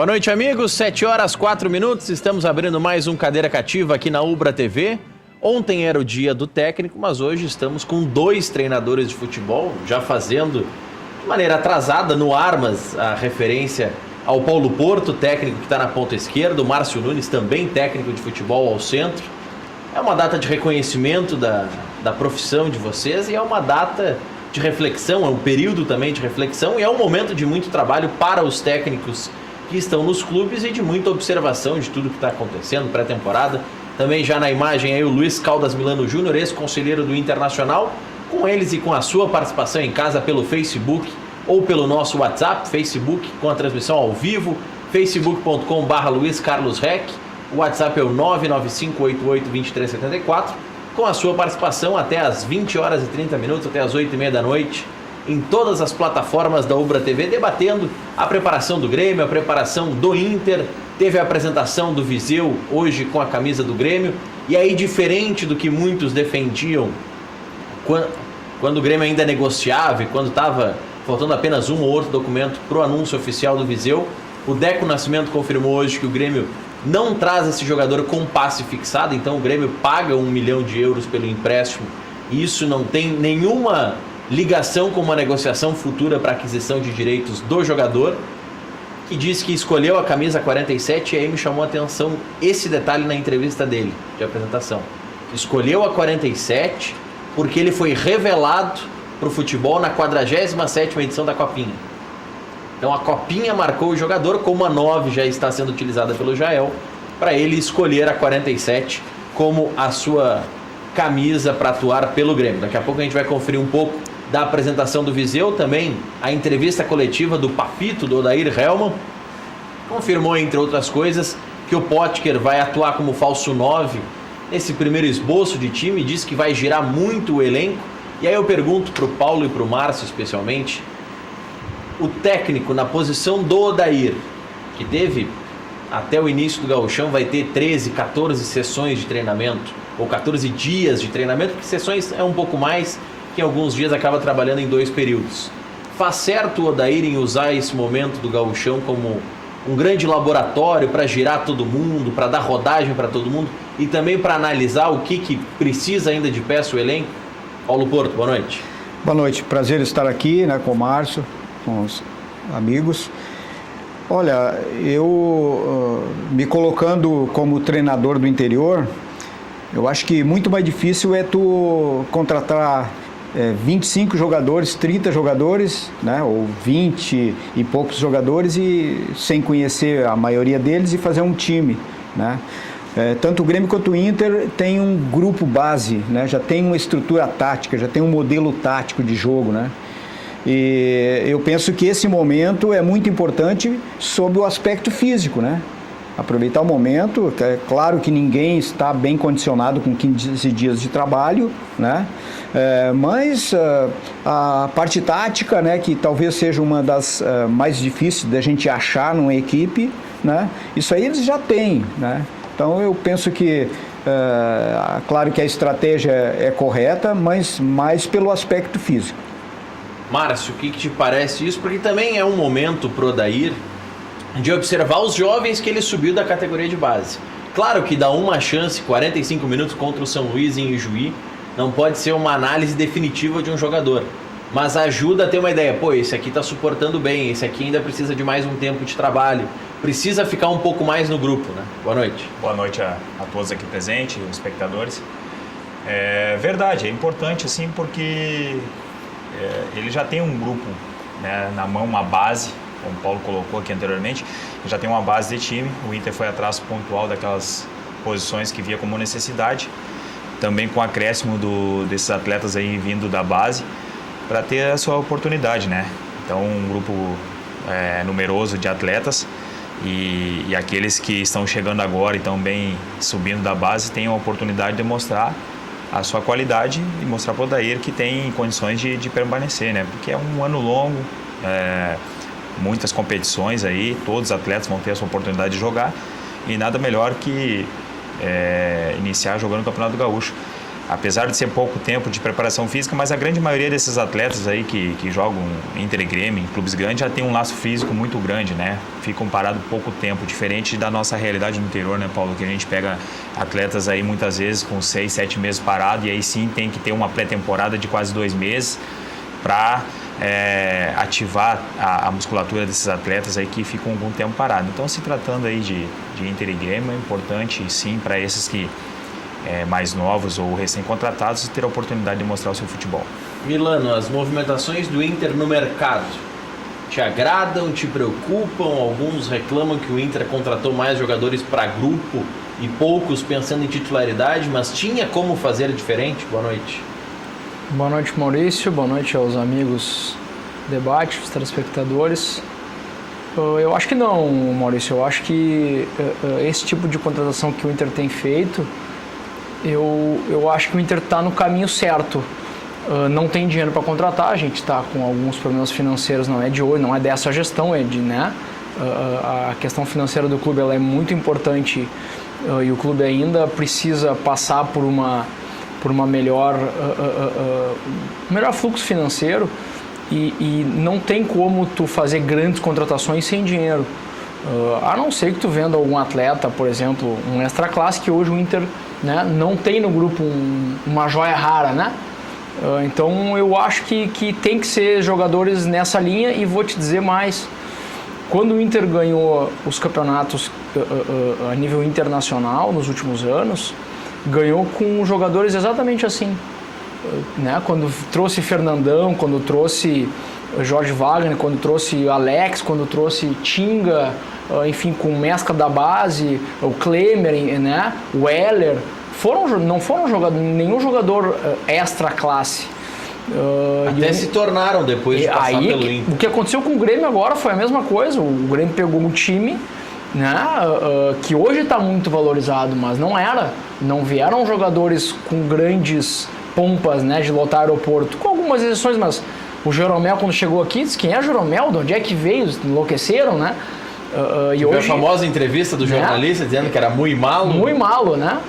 Boa noite, amigos. 7h04, estamos abrindo mais um Cadeira Cativa aqui na Ubra TV. Ontem era o dia do técnico, mas hoje estamos com 2 treinadores de futebol, já fazendo de maneira atrasada no Armas a referência ao Paulo Porto, técnico que está na ponta esquerda, o Márcio Nunes, também técnico de futebol, ao centro. É uma data de reconhecimento da profissão de vocês e é uma data de reflexão, é um período também de reflexão e é um momento de muito trabalho para os técnicos que estão nos clubes e de muita observação de tudo que está acontecendo, pré-temporada. Também já na imagem aí o Luiz Caldas Milano Júnior, ex-conselheiro do Internacional, com eles e com a sua participação em casa pelo Facebook ou pelo nosso WhatsApp, Facebook com a transmissão ao vivo, facebook.com/LuizCarlosRec, o WhatsApp é o 995882374, com a sua participação até às 20h30, até às 8h30 da noite, em todas as plataformas da Ubra TV, debatendo a preparação do Grêmio, a preparação do Inter. Teve a apresentação do Viseu hoje com a camisa do Grêmio, e aí, diferente do que muitos defendiam quando o Grêmio ainda negociava e quando estava faltando apenas um ou outro documento para o anúncio oficial do Viseu, o Deco Nascimento confirmou hoje que o Grêmio não traz esse jogador com passe fixado, então o Grêmio paga 1 milhão de euros pelo empréstimo, e isso não tem nenhuma ligação com uma negociação futura para aquisição de direitos do jogador, que diz que escolheu a camisa 47, e aí me chamou a atenção esse detalhe na entrevista dele, de apresentação. Escolheu a 47 porque ele foi revelado para o futebol na 47ª edição da Copinha. Então a Copinha marcou o jogador, como a 9 já está sendo utilizada pelo Jael, para ele escolher a 47 como a sua camisa para atuar pelo Grêmio. Daqui a pouco a gente vai conferir um pouco da apresentação do Viseu, também a entrevista coletiva do Papito, do Odair Hellmann. Confirmou, entre outras coisas, que o Potker vai atuar como falso 9 nesse primeiro esboço de time, diz que vai girar muito o elenco. E aí eu pergunto para o Paulo e para o Márcio especialmente, o técnico na posição do Odair, que teve até o início do Gauchão, vai ter 13, 14 sessões de treinamento, ou 14 dias de treinamento, porque sessões é um pouco mais, que em alguns dias acaba trabalhando em 2 períodos. Faz certo o Odair em usar esse momento do Gauchão como um grande laboratório para girar todo mundo, para dar rodagem para todo mundo e também para analisar o que precisa ainda de peça o elenco? Paulo Porto, boa noite. Boa noite, prazer estar aqui, né, com o Márcio, com os amigos. Olha, eu me colocando como treinador do interior, eu acho que muito mais difícil é tu contratar 25 jogadores, 30 jogadores, né, ou 20 e poucos jogadores e sem conhecer a maioria deles e fazer um time, né? Tanto o Grêmio quanto o Inter tem um grupo base, né, já tem uma estrutura tática, já tem um modelo tático de jogo, né? E eu penso que esse momento é muito importante sob o aspecto físico, né? Aproveitar o momento, é claro que ninguém está bem condicionado com 15 dias de trabalho, né? Mas a parte tática, né, que talvez seja uma das mais difíceis da gente achar numa equipe, né? Isso aí eles já têm, né? Então eu penso que, claro que a estratégia é correta, mas mais pelo aspecto físico. Márcio, o que te parece isso? Porque também é um momento pro Odair de observar os jovens que ele subiu da categoria de base. Claro que dá uma chance, 45 minutos contra o São Luís em Ijuí, não pode ser uma análise definitiva de um jogador, mas ajuda a ter uma ideia. Pô, esse aqui está suportando bem, esse aqui ainda precisa de mais um tempo de trabalho, precisa ficar um pouco mais no grupo, né? Boa noite. Boa noite a todos aqui presentes, os espectadores. É verdade, é importante assim, porque ele já tem um grupo, né, na mão, uma base, como o Paulo colocou aqui anteriormente, já tem uma base de time. O Inter foi atrás pontual daquelas posições que via como necessidade, também com o acréscimo desses atletas aí vindo da base, para ter a sua oportunidade, né? Então, um grupo numeroso de atletas e aqueles que estão chegando agora e estão bem subindo da base têm a oportunidade de mostrar a sua qualidade e mostrar para o Odair que tem condições de permanecer, né? Porque é um ano longo, muitas competições aí, todos os atletas vão ter a sua oportunidade de jogar e nada melhor que iniciar jogando o Campeonato Gaúcho. apesar de ser pouco tempo de preparação física, mas a grande maioria desses atletas aí que jogam Inter e Grêmio, em clubes grandes, já tem um laço físico muito grande, né? Ficam parados pouco tempo, diferente da nossa realidade no interior, né, Paulo? Que a gente pega atletas aí muitas vezes com 6, 7 meses parados, e aí sim tem que ter uma pré-temporada de quase 2 meses para ativar a musculatura desses atletas aí que ficam algum tempo parados. Então, se tratando aí de Inter e Grêmio, é importante sim para esses que mais novos ou recém-contratados ter a oportunidade de mostrar o seu futebol. Milano, as movimentações do Inter no mercado te agradam, te preocupam? Alguns reclamam que o Inter contratou mais jogadores para grupo e poucos pensando em titularidade, mas tinha como fazer diferente? Boa noite. Boa noite, Maurício. Boa noite aos amigos do debate, os telespectadores. Eu acho que não, Maurício. Eu acho que esse tipo de contratação que o Inter tem feito, eu acho que o Inter está no caminho certo. Não tem dinheiro para contratar, a gente está com alguns problemas financeiros, não é de hoje, não é dessa gestão, né? A questão financeira do clube ela é muito importante e o clube ainda precisa passar por uma melhor fluxo financeiro e não tem como tu fazer grandes contratações sem dinheiro. A não ser que tu venda algum atleta, por exemplo, um extra classe, que hoje o Inter, né, não tem no grupo uma joia rara, né? Então eu acho que tem que ser jogadores nessa linha e vou te dizer mais. Quando o Inter ganhou os campeonatos a nível internacional nos últimos anos, ganhou com jogadores exatamente assim, né? Quando trouxe Fernandão, quando trouxe Jorge Wagner, quando trouxe Alex, quando trouxe Tinga, enfim, com mescla da base, o Klemer, né? O Heller, não foram nenhum jogador extra classe. Até se tornaram depois de passar pelo Inter. O que aconteceu com o Grêmio agora foi a mesma coisa. O Grêmio pegou um time, né, que hoje está muito valorizado, mas não era. Não vieram jogadores com grandes pompas, né, de lotar aeroporto, com algumas exceções, mas o Jeromel, quando chegou aqui, disse: quem é Jeromel? De onde é que veio? Enlouqueceram, né? E hoje, a famosa entrevista do jornalista, né, dizendo que era muito malo. Muito malo, né?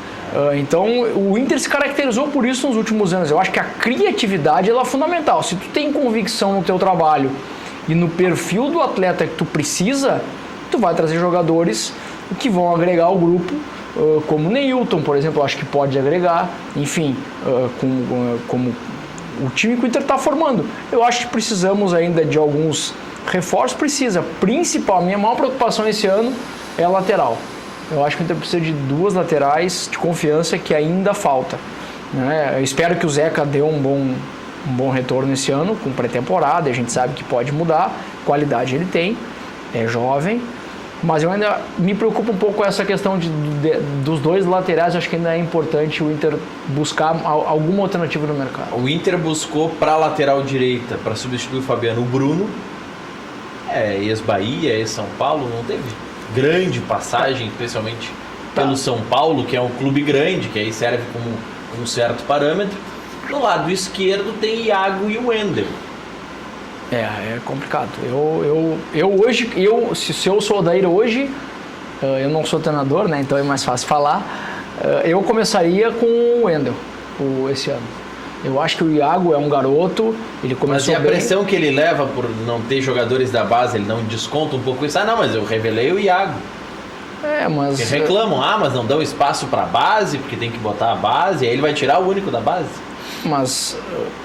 Então o Inter se caracterizou por isso nos últimos anos. Eu acho que a criatividade ela é fundamental. Se tu tem convicção no teu trabalho e no perfil do atleta que tu precisa, tu vai trazer jogadores que vão agregar ao grupo, como o Neilton, por exemplo, eu acho que pode agregar, enfim, como o time que o Inter está formando. Eu acho que precisamos ainda de alguns reforços, principalmente, a maior preocupação esse ano é a lateral. Eu acho que o Inter precisa de 2 laterais de confiança que ainda falta, né? Eu espero que o Zeca dê um bom retorno esse ano, com pré-temporada, a gente sabe que pode mudar, qualidade ele tem, é jovem, mas eu ainda me preocupo um pouco com essa questão dos 2 laterais. Eu acho que ainda é importante o Inter buscar alguma alternativa no mercado. O Inter buscou para a lateral direita, para substituir o Fabiano, o Bruno, ex-Bahia, ex-São Paulo, não teve grande passagem, especialmente pelo São Paulo, que é um clube grande, que aí serve como um certo parâmetro. Do lado esquerdo tem Iago e o Wendel. É complicado. Se eu sou o Odair hoje, eu não sou treinador, né? Então é mais fácil falar. Eu começaria com o Wendel esse ano. Eu acho que o Iago é um garoto, ele começou bem. Mas a pressão que ele leva por não ter jogadores da base, ele não desconta um pouco isso? Não, mas eu revelei o Iago. Mas... Porque reclamam, mas não dão espaço para a base, porque tem que botar a base, aí ele vai tirar o único da base. Mas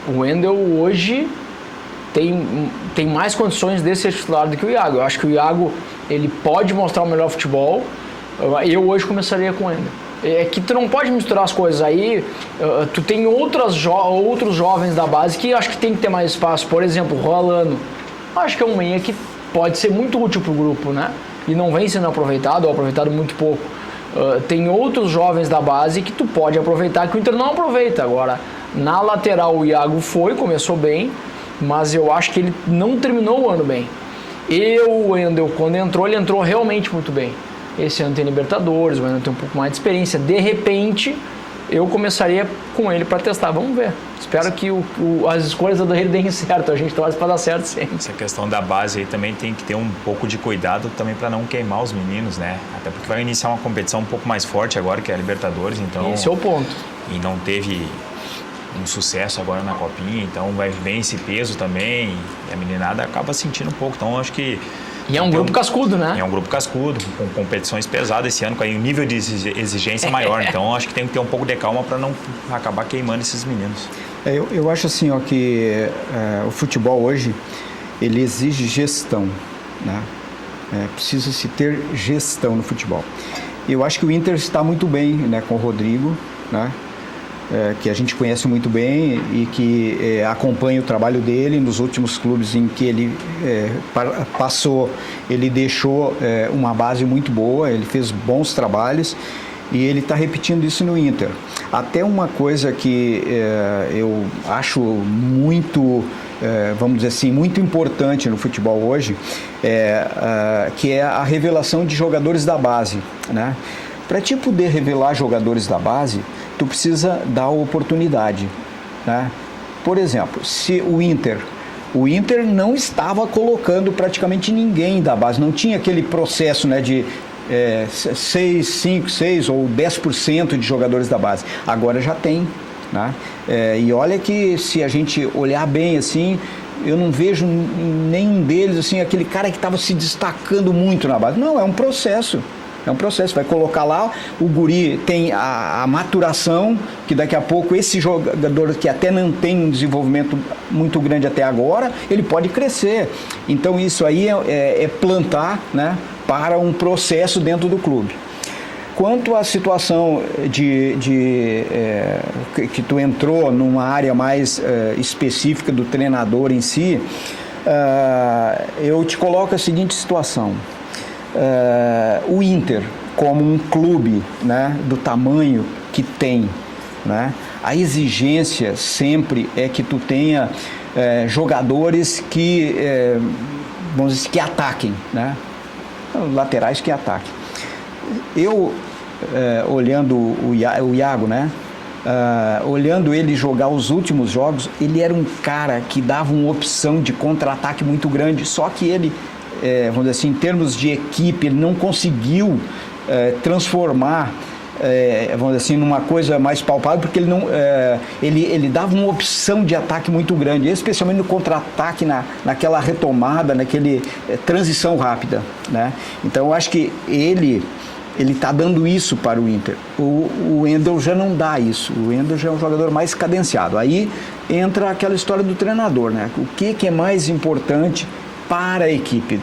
o Wendel hoje tem mais condições de ser titular do que o Iago. Eu acho que o Iago ele pode mostrar o melhor futebol. Eu hoje começaria com o Wendel. É que tu não pode misturar as coisas aí. Tu tem outros jovens da base que acho que tem que ter mais espaço. Por exemplo, o Rolando. Acho que é um meia que pode ser muito útil pro grupo, né? E não vem sendo aproveitado, ou aproveitado muito pouco. Tem outros jovens da base que tu pode aproveitar, que o Inter não aproveita. Agora, na lateral o Iago começou bem, mas eu acho que ele não terminou o ano bem. O Wendel, quando entrou, ele entrou realmente muito bem. Esse ano tem Libertadores, o Wendel tem um pouco mais de experiência. De repente, eu começaria com ele para testar. Vamos ver. Espero que as escolhas do Rei deem certo. A gente torce para dar certo sempre. Essa questão da base aí também tem que ter um pouco de cuidado também para não queimar os meninos, né? Até porque vai iniciar uma competição um pouco mais forte agora, que é a Libertadores, então... Esse é o ponto. e não teve um sucesso agora na Copinha, então vem esse peso também, e a meninada acaba sentindo um pouco, então acho que... E é um grupo cascudo, né? É um grupo cascudo, com competições pesadas esse ano, com um nível de exigência maior, então acho que tem que ter um pouco de calma para não acabar queimando esses meninos. Eu acho assim, ó, que o futebol hoje, ele exige gestão, né? Precisa-se ter gestão no futebol. Eu acho que o Inter está muito bem, né, com o Rodrigo, né? Que a gente conhece muito bem e que acompanha o trabalho dele nos últimos clubes em que ele passou, ele deixou uma base muito boa, ele fez bons trabalhos e ele está repetindo isso no Inter. Até uma coisa que eu acho muito, vamos dizer assim, muito importante no futebol hoje, que é a revelação de jogadores da base, né? Para te poder revelar jogadores da base, tu precisa dar oportunidade, né? Por exemplo, se o Inter não estava colocando praticamente ninguém da base, não tinha aquele processo, né, de 6 ou 10% de jogadores da base. Agora já tem, né? E olha que se a gente olhar bem assim, eu não vejo nenhum deles assim, aquele cara que estava se destacando muito na base. Não, é um processo. É um processo, vai colocar lá, o guri tem a maturação, que daqui a pouco esse jogador que até não tem um desenvolvimento muito grande até agora, ele pode crescer. Então isso aí é plantar, né, para um processo dentro do clube. Quanto à situação que tu entrou numa área mais específica do treinador em si, eu te coloco a seguinte situação. O Inter, como um clube, né, do tamanho que tem, né, a exigência sempre é que tu tenha jogadores que, vamos dizer, que ataquem, né, laterais que ataquem. Eu, olhando o Iago, né, olhando ele jogar os últimos jogos, ele era um cara que dava uma opção de contra-ataque muito grande, só que ele, vamos dizer assim, em termos de equipe, ele não conseguiu transformar, vamos dizer assim, numa coisa mais palpável, porque ele dava uma opção de ataque muito grande, especialmente no contra-ataque, naquela retomada, naquele transição rápida, né? Então eu acho que ele está dando isso para o Inter. O Wendel já não dá isso. O Wendel já é um jogador mais cadenciado. Aí entra aquela história do treinador, né? O que é mais importante para a equipe,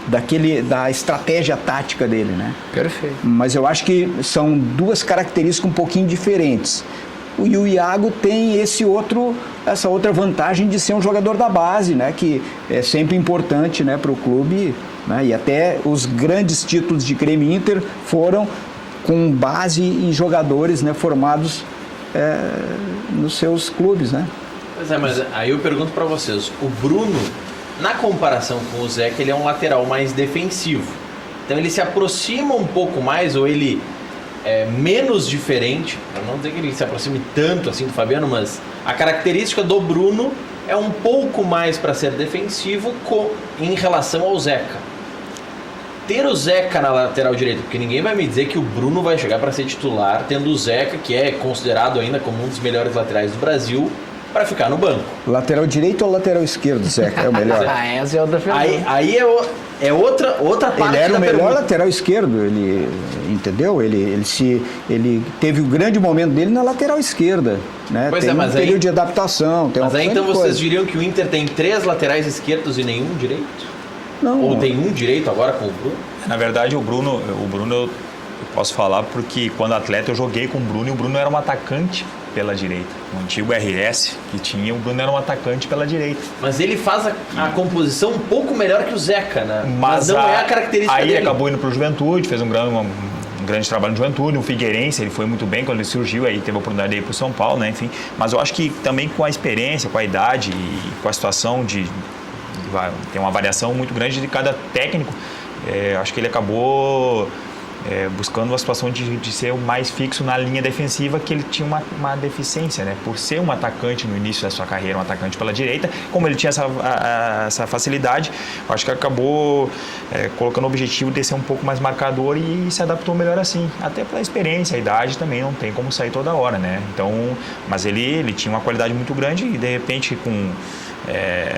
da estratégia tática dele, né? Perfeito. Mas eu acho que são duas características um pouquinho diferentes. E o Iago tem essa outra vantagem de ser um jogador da base, né? Que é sempre importante, né, para o clube, né? E até os grandes títulos de Grêmio e Inter foram com base em jogadores, né, formados nos seus clubes, né? Pois é, mas aí eu pergunto para vocês, o Bruno, na comparação com o Zeca, ele é um lateral mais defensivo. Então ele se aproxima um pouco mais, ou ele é menos diferente, para não dizer que ele se aproxime tanto assim do Fabiano, mas a característica do Bruno é um pouco mais para ser defensivo em relação ao Zeca. Ter o Zeca na lateral direita, porque ninguém vai me dizer que o Bruno vai chegar para ser titular, tendo o Zeca, que é considerado ainda como um dos melhores laterais do Brasil, para ficar no banco. Lateral direito ou lateral esquerdo, Zeca? É o melhor? Essa é outra pergunta. Aí é outra parte ele era da o melhor pergunta. lateral esquerdo, ele, entendeu? Ele teve o grande momento dele na lateral esquerda, né? Pois tem mas um período de adaptação, tem mas uma aí então coisa. vocês diriam que o Inter tem 3 laterais esquerdos e nenhum direito? Não. Ou tem um direito agora com o Bruno? Na verdade, o Bruno eu posso falar porque quando atleta eu joguei com o Bruno e o Bruno era um atacante pela direita. O antigo RS que tinha, o Bruno era um atacante pela direita. Mas ele faz a composição um pouco melhor que o Zeca, né? Mas não é a característica aí dele. Ele acabou indo para o Juventude, fez um grande trabalho no Juventude, no Figueirense, ele foi muito bem quando ele surgiu, aí teve a oportunidade de ir para o São Paulo, né? Enfim. Mas eu acho que também com a experiência, com a idade e com a situação tem uma variação muito grande de cada técnico, acho que ele acabou buscando uma situação de ser o mais fixo na linha defensiva, que ele tinha uma deficiência, né? Por ser um atacante no início da sua carreira, um atacante pela direita, como ele tinha essa facilidade, eu acho que acabou colocando o objetivo de ser um pouco mais marcador e se adaptou melhor assim, até pela experiência, a idade também não tem como sair toda hora, né? Então, mas ele tinha uma qualidade muito grande e de repente com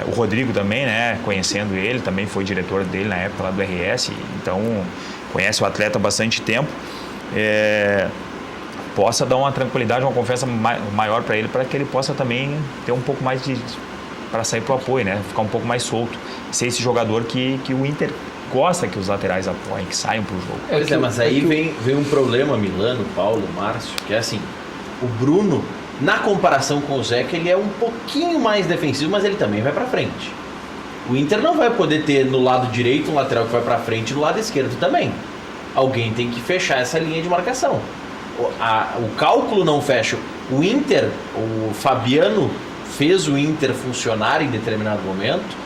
o Rodrigo também, né? Conhecendo ele, também foi diretor dele na época lá do RS, então conhece o atleta há bastante tempo, possa dar uma tranquilidade, uma confiança maior para ele, para que ele possa também ter um pouco mais para sair para o apoio, né? Ficar um pouco mais solto, ser esse jogador que o Inter gosta que os laterais apoiem, que saiam para o jogo. Mas aí vem um problema, Milano, Paulo, Márcio, que é assim, o Bruno, na comparação com o Zeca, ele é um pouquinho mais defensivo, mas ele também vai para frente. O Inter não vai poder ter no lado direito um lateral que vai para frente e no lado esquerdo também. Alguém tem que fechar essa linha de marcação. O cálculo não fecha. O Inter, o Fabiano fez o Inter funcionar em determinado momento,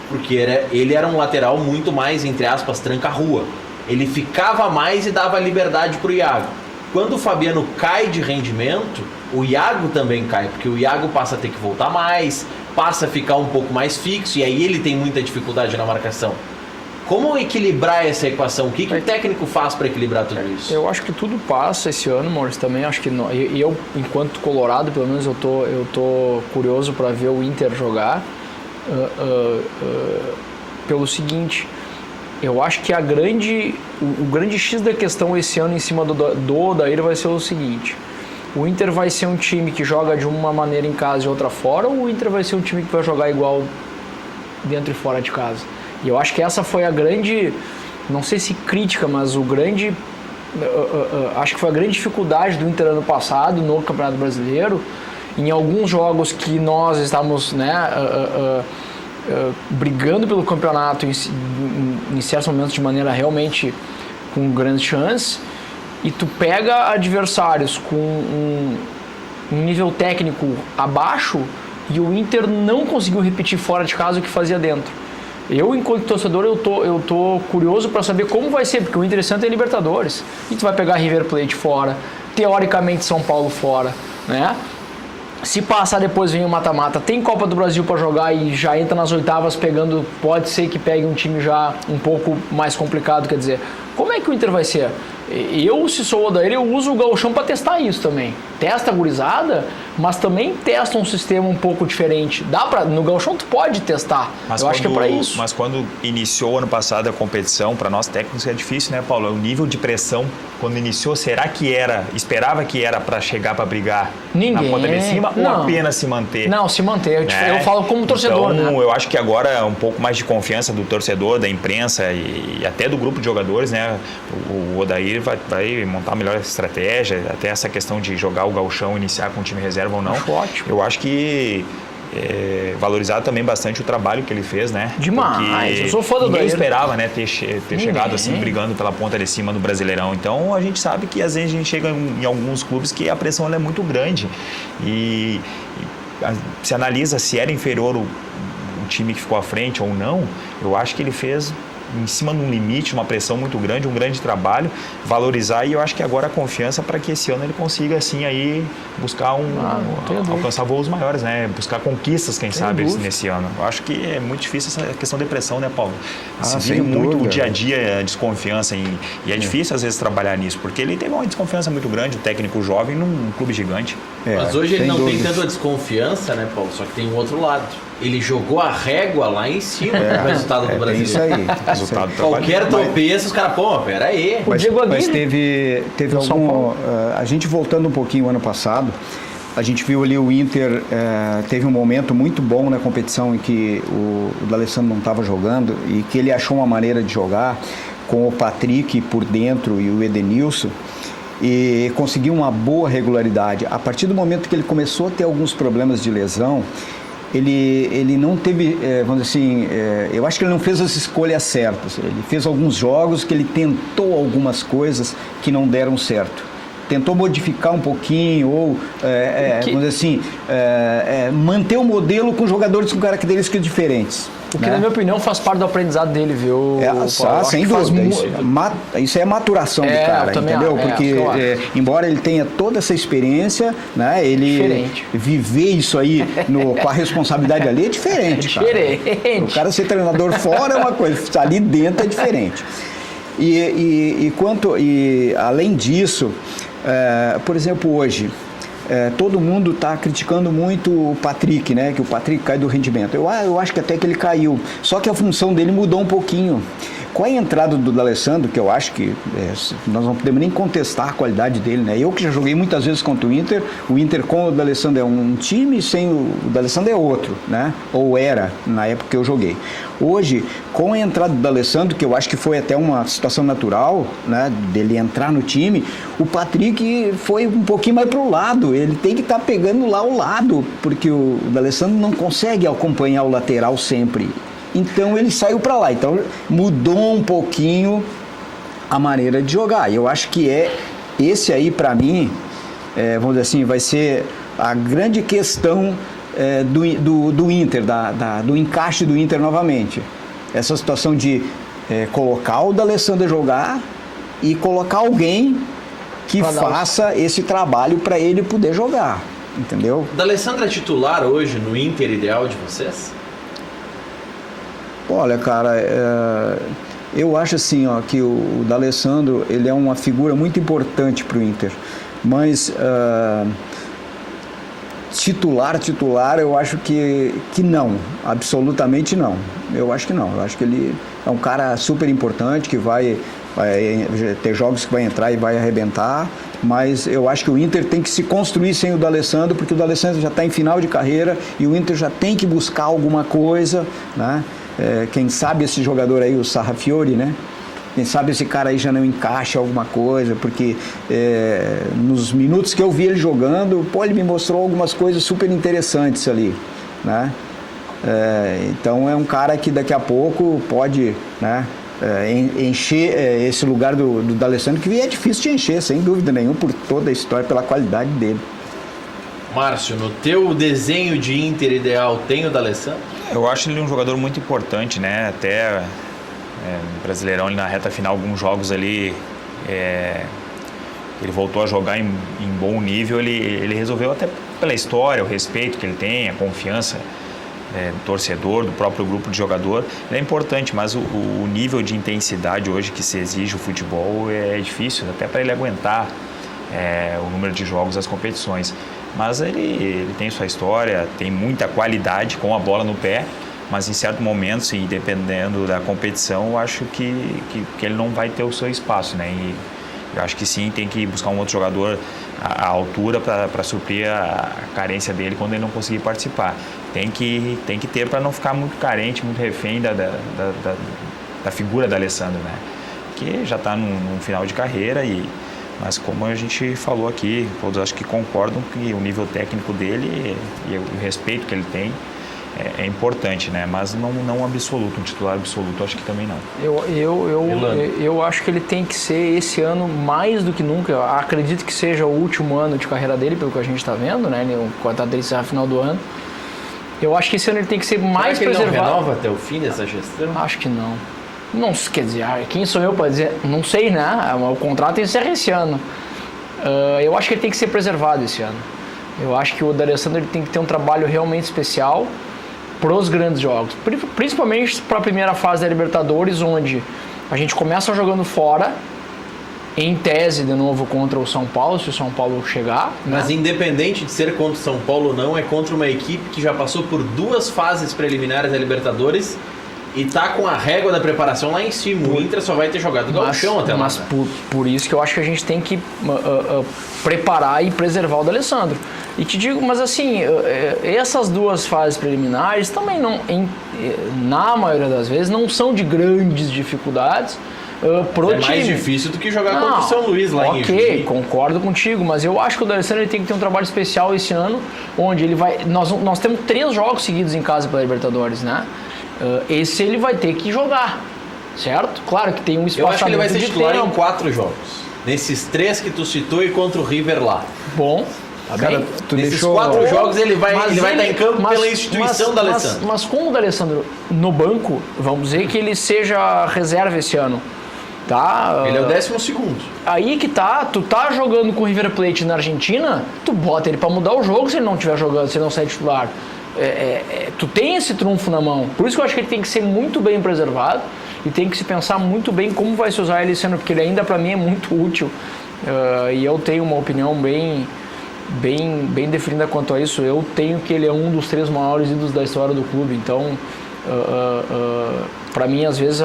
porque ele era um lateral muito mais, entre aspas, tranca-rua. Ele ficava mais e dava liberdade para o Iago. Quando o Fabiano cai de rendimento, o Iago também cai, porque o Iago passa a ter que voltar mais, passa a ficar um pouco mais fixo, e aí ele tem muita dificuldade na marcação. Como equilibrar essa equação? O que o técnico faz para equilibrar tudo isso? Eu acho que tudo passa esse ano, Maurício, também acho que eu, enquanto colorado, pelo menos eu tô curioso para ver o Inter jogar pelo seguinte. Eu acho que o grande X da questão esse ano em cima do Odair vai ser o seguinte: o Inter vai ser um time que joga de uma maneira em casa e outra fora, ou o Inter vai ser um time que vai jogar igual dentro e fora de casa? E eu acho que essa foi a grande, não sei se crítica, mas acho que foi a grande dificuldade do Inter ano passado no Campeonato Brasileiro, em alguns jogos que nós estávamos, brigando pelo campeonato em certos momentos de maneira realmente com grandes chances, e tu pega adversários com um nível técnico abaixo e o Inter não conseguiu repetir fora de casa o que fazia dentro. Eu, enquanto torcedor, eu tô curioso para saber como vai ser, porque o interessante é Libertadores. E tu vai pegar River Plate fora, teoricamente São Paulo fora, né? Se passar, depois vem o mata-mata. Tem Copa do Brasil para jogar e já entra nas oitavas pegando, pode ser que pegue um time já um pouco mais complicado, quer dizer, como é que o Inter vai ser? Eu, se sou o Odair, eu uso o gauchão para testar isso também. Testa a gurizada, mas também testa um sistema um pouco diferente. No gauchão tu pode testar, acho que é para isso. Mas quando iniciou ano passado a competição, para nós técnicos é difícil, né, Paulo? O nível de pressão, quando iniciou, esperava que era para chegar para brigar na ponta de cima, ou apenas se manter? Não, se manter. Eu falo como torcedor, então, né? Eu acho que agora é um pouco mais de confiança do torcedor, da imprensa e até do grupo de jogadores, né? O Odair vai montar a melhor estratégia, até essa questão de jogar o gauchão, iniciar com o time reserva ou não. Acho ótimo. Eu acho que valorizar também bastante o trabalho que ele fez, né? Demais. Porque eu sou fã do Odair. Ninguém esperava, né, ter chegado assim, brigando pela ponta de cima no Brasileirão. Então, a gente sabe que às vezes a gente chega em alguns clubes que a pressão é muito grande. E se analisa se era inferior o time que ficou à frente ou não, eu acho que ele fez em cima de um limite, uma pressão muito grande, um grande trabalho, valorizar, e eu acho que agora a confiança para que esse ano ele consiga assim aí buscar alcançar voos maiores, né? Buscar conquistas, quem sabe, nesse ano. Eu acho que é muito difícil essa questão de pressão, né, Paulo? Se vive muito o dia a dia, a desconfiança, e é difícil às vezes trabalhar nisso, porque ele teve uma desconfiança muito grande, o técnico jovem num clube gigante. Mas hoje ele não tem tanta desconfiança, né, Paulo? Só que tem um outro lado. Ele jogou a régua lá em cima do resultado do Brasil. Isso aí. Qualquer tropeço, os caras, pera aí. Mas teve algum... a gente voltando um pouquinho ano passado, a gente viu ali o Inter, teve um momento muito bom na competição em que o D'Alessandro não estava jogando e que ele achou uma maneira de jogar com o Patrick por dentro e o Edenilson, e conseguiu uma boa regularidade. A partir do momento que ele começou a ter alguns problemas de lesão, ele não teve, vamos dizer assim, eu acho que ele não fez as escolhas certas. Ele fez alguns jogos que ele tentou algumas coisas que não deram certo. tentou modificar um pouquinho ou, vamos dizer assim, manter o modelo com jogadores com características diferentes. O que, na minha opinião, faz parte do aprendizado dele, viu? Sem dúvida. Isso é maturação do cara, entendeu? Porque, embora ele tenha toda essa experiência, né, ele viver isso aí com a responsabilidade ali é diferente. Cara. O cara ser treinador fora é uma coisa, ali dentro é diferente. E além disso, por exemplo, hoje, todo mundo está criticando muito o Patrick, né? Que o Patrick cai do rendimento. Eu acho que até que ele caiu. Só que a função dele mudou um pouquinho. Com a entrada do D'Alessandro, que eu acho que nós não podemos nem contestar a qualidade dele, né? Eu que já joguei muitas vezes contra o Inter com o D'Alessandro é um time, sem o D'Alessandro é outro, né? Ou era, na época que eu joguei. Hoje, com a entrada do D'Alessandro, que eu acho que foi até uma situação natural, né? Dele entrar no time, o Patrick foi um pouquinho mais pro lado, ele tem que estar pegando lá o lado, porque o D'Alessandro não consegue acompanhar o lateral sempre. Então ele saiu para lá, então mudou um pouquinho a maneira de jogar. E eu acho que esse aí para mim, vamos dizer assim, vai ser a grande questão do Inter, do encaixe do Inter novamente. Essa situação de colocar o D'Alessandro a jogar e colocar alguém que faça esse trabalho para ele poder jogar, entendeu? O D'Alessandro é titular hoje no Inter ideal de vocês? Olha, cara, eu acho assim, ó, que o D'Alessandro, ele é uma figura muito importante para o Inter, mas titular, eu acho que não, absolutamente não. Eu acho que não, eu acho que ele é um cara super importante, que vai ter jogos que vai entrar e vai arrebentar, mas eu acho que o Inter tem que se construir sem o D'Alessandro, porque o D'Alessandro já está em final de carreira e o Inter já tem que buscar alguma coisa, né? Quem sabe esse jogador aí, o Sarrafiori, né? Quem sabe esse cara aí já não encaixa alguma coisa, porque nos minutos que eu vi ele jogando, ele me mostrou algumas coisas super interessantes ali, né? Então é um cara que daqui a pouco pode, né, encher esse lugar do D'Alessandro, que é difícil de encher, sem dúvida nenhuma, por toda a história, pela qualidade dele. Márcio, no teu desenho de Inter ideal tem o D'Alessandro? Eu acho ele um jogador muito importante, né? Até no Brasileirão, na reta final, alguns jogos ali, ele voltou a jogar em bom nível, ele resolveu, até pela história, o respeito que ele tem, a confiança do torcedor, do próprio grupo de jogador, ele é importante, mas o nível de intensidade hoje que se exige o futebol é difícil, até para ele aguentar o número de jogos das competições. Mas ele tem sua história, tem muita qualidade com a bola no pé, mas em certo momento, sim, dependendo da competição, eu acho que ele não vai ter o seu espaço, né? E eu acho que sim, tem que buscar um outro jogador à altura para suprir a carência dele quando ele não conseguir participar. Tem que ter para não ficar muito carente, muito refém da figura da D'Alessandro, né? Que já está num final de carreira mas como a gente falou aqui, todos acho que concordam que o nível técnico dele e o respeito que ele tem é importante, né? Mas não absoluto, um titular absoluto, acho que também não. Eu acho que ele tem que ser esse ano mais do que nunca. Eu acredito que seja o último ano de carreira dele, pelo que a gente está vendo, né? O contrato dele será no final do ano. Eu acho que esse ano ele tem que ser mais preservado. Ele não renova até o fim dessa gestão? Acho que não. Não, quer dizer, quem sou eu para dizer? Não sei, né? O contrato encerra esse ano. Eu acho que ele tem que ser preservado esse ano. Eu acho que o D'Alessandro tem que ter um trabalho realmente especial para os grandes jogos. Principalmente para a primeira fase da Libertadores, onde a gente começa jogando fora, em tese, de novo, contra o São Paulo, se o São Paulo chegar. Mas né? Independente de ser contra o São Paulo ou não, é contra uma equipe que já passou por 2 fases preliminares da Libertadores e tá com a régua da preparação lá em cima. O Inter só vai ter jogado do chão até lá. Mas por isso que eu acho que a gente tem que preparar e preservar o D'Alessandro. E te digo, mas assim, essas 2 fases preliminares também não, na maioria das vezes, não são de grandes dificuldades pro time. É mais difícil do que jogar contra o São Luís lá em Juiz. Ok, concordo contigo, mas eu acho que o D'Alessandro tem que ter um trabalho especial esse ano, onde ele vai... Nós temos 3 jogos seguidos em casa pela Libertadores, né? Esse ele vai ter que jogar, certo? Claro que tem um espaçamento. Eu acho que ele vai ser titular em 4 jogos. Nesses 3 que tu citou e contra o River lá. Bom, tá Cara, bem? tu Nesses deixou... 4 jogos ele vai Mas estar em campo pela instituição da Alessandro. Mas como o D'Alessandro no banco, vamos dizer que ele seja reserva esse ano, tá? Ele é o 12º. Aí que tá, tu tá jogando com o River Plate na Argentina, tu bota ele pra mudar o jogo se ele não estiver jogando, se ele não sair titular. Tu tem esse trunfo na mão. Por isso que eu acho que ele tem que ser muito bem preservado e tem que se pensar muito bem como vai se usar ele esse ano, porque ele ainda pra mim é muito útil. E eu tenho uma opinião bem definida quanto a isso. Eu tenho que ele é um dos 3 maiores ídolos da história do clube. Então, pra mim, às vezes,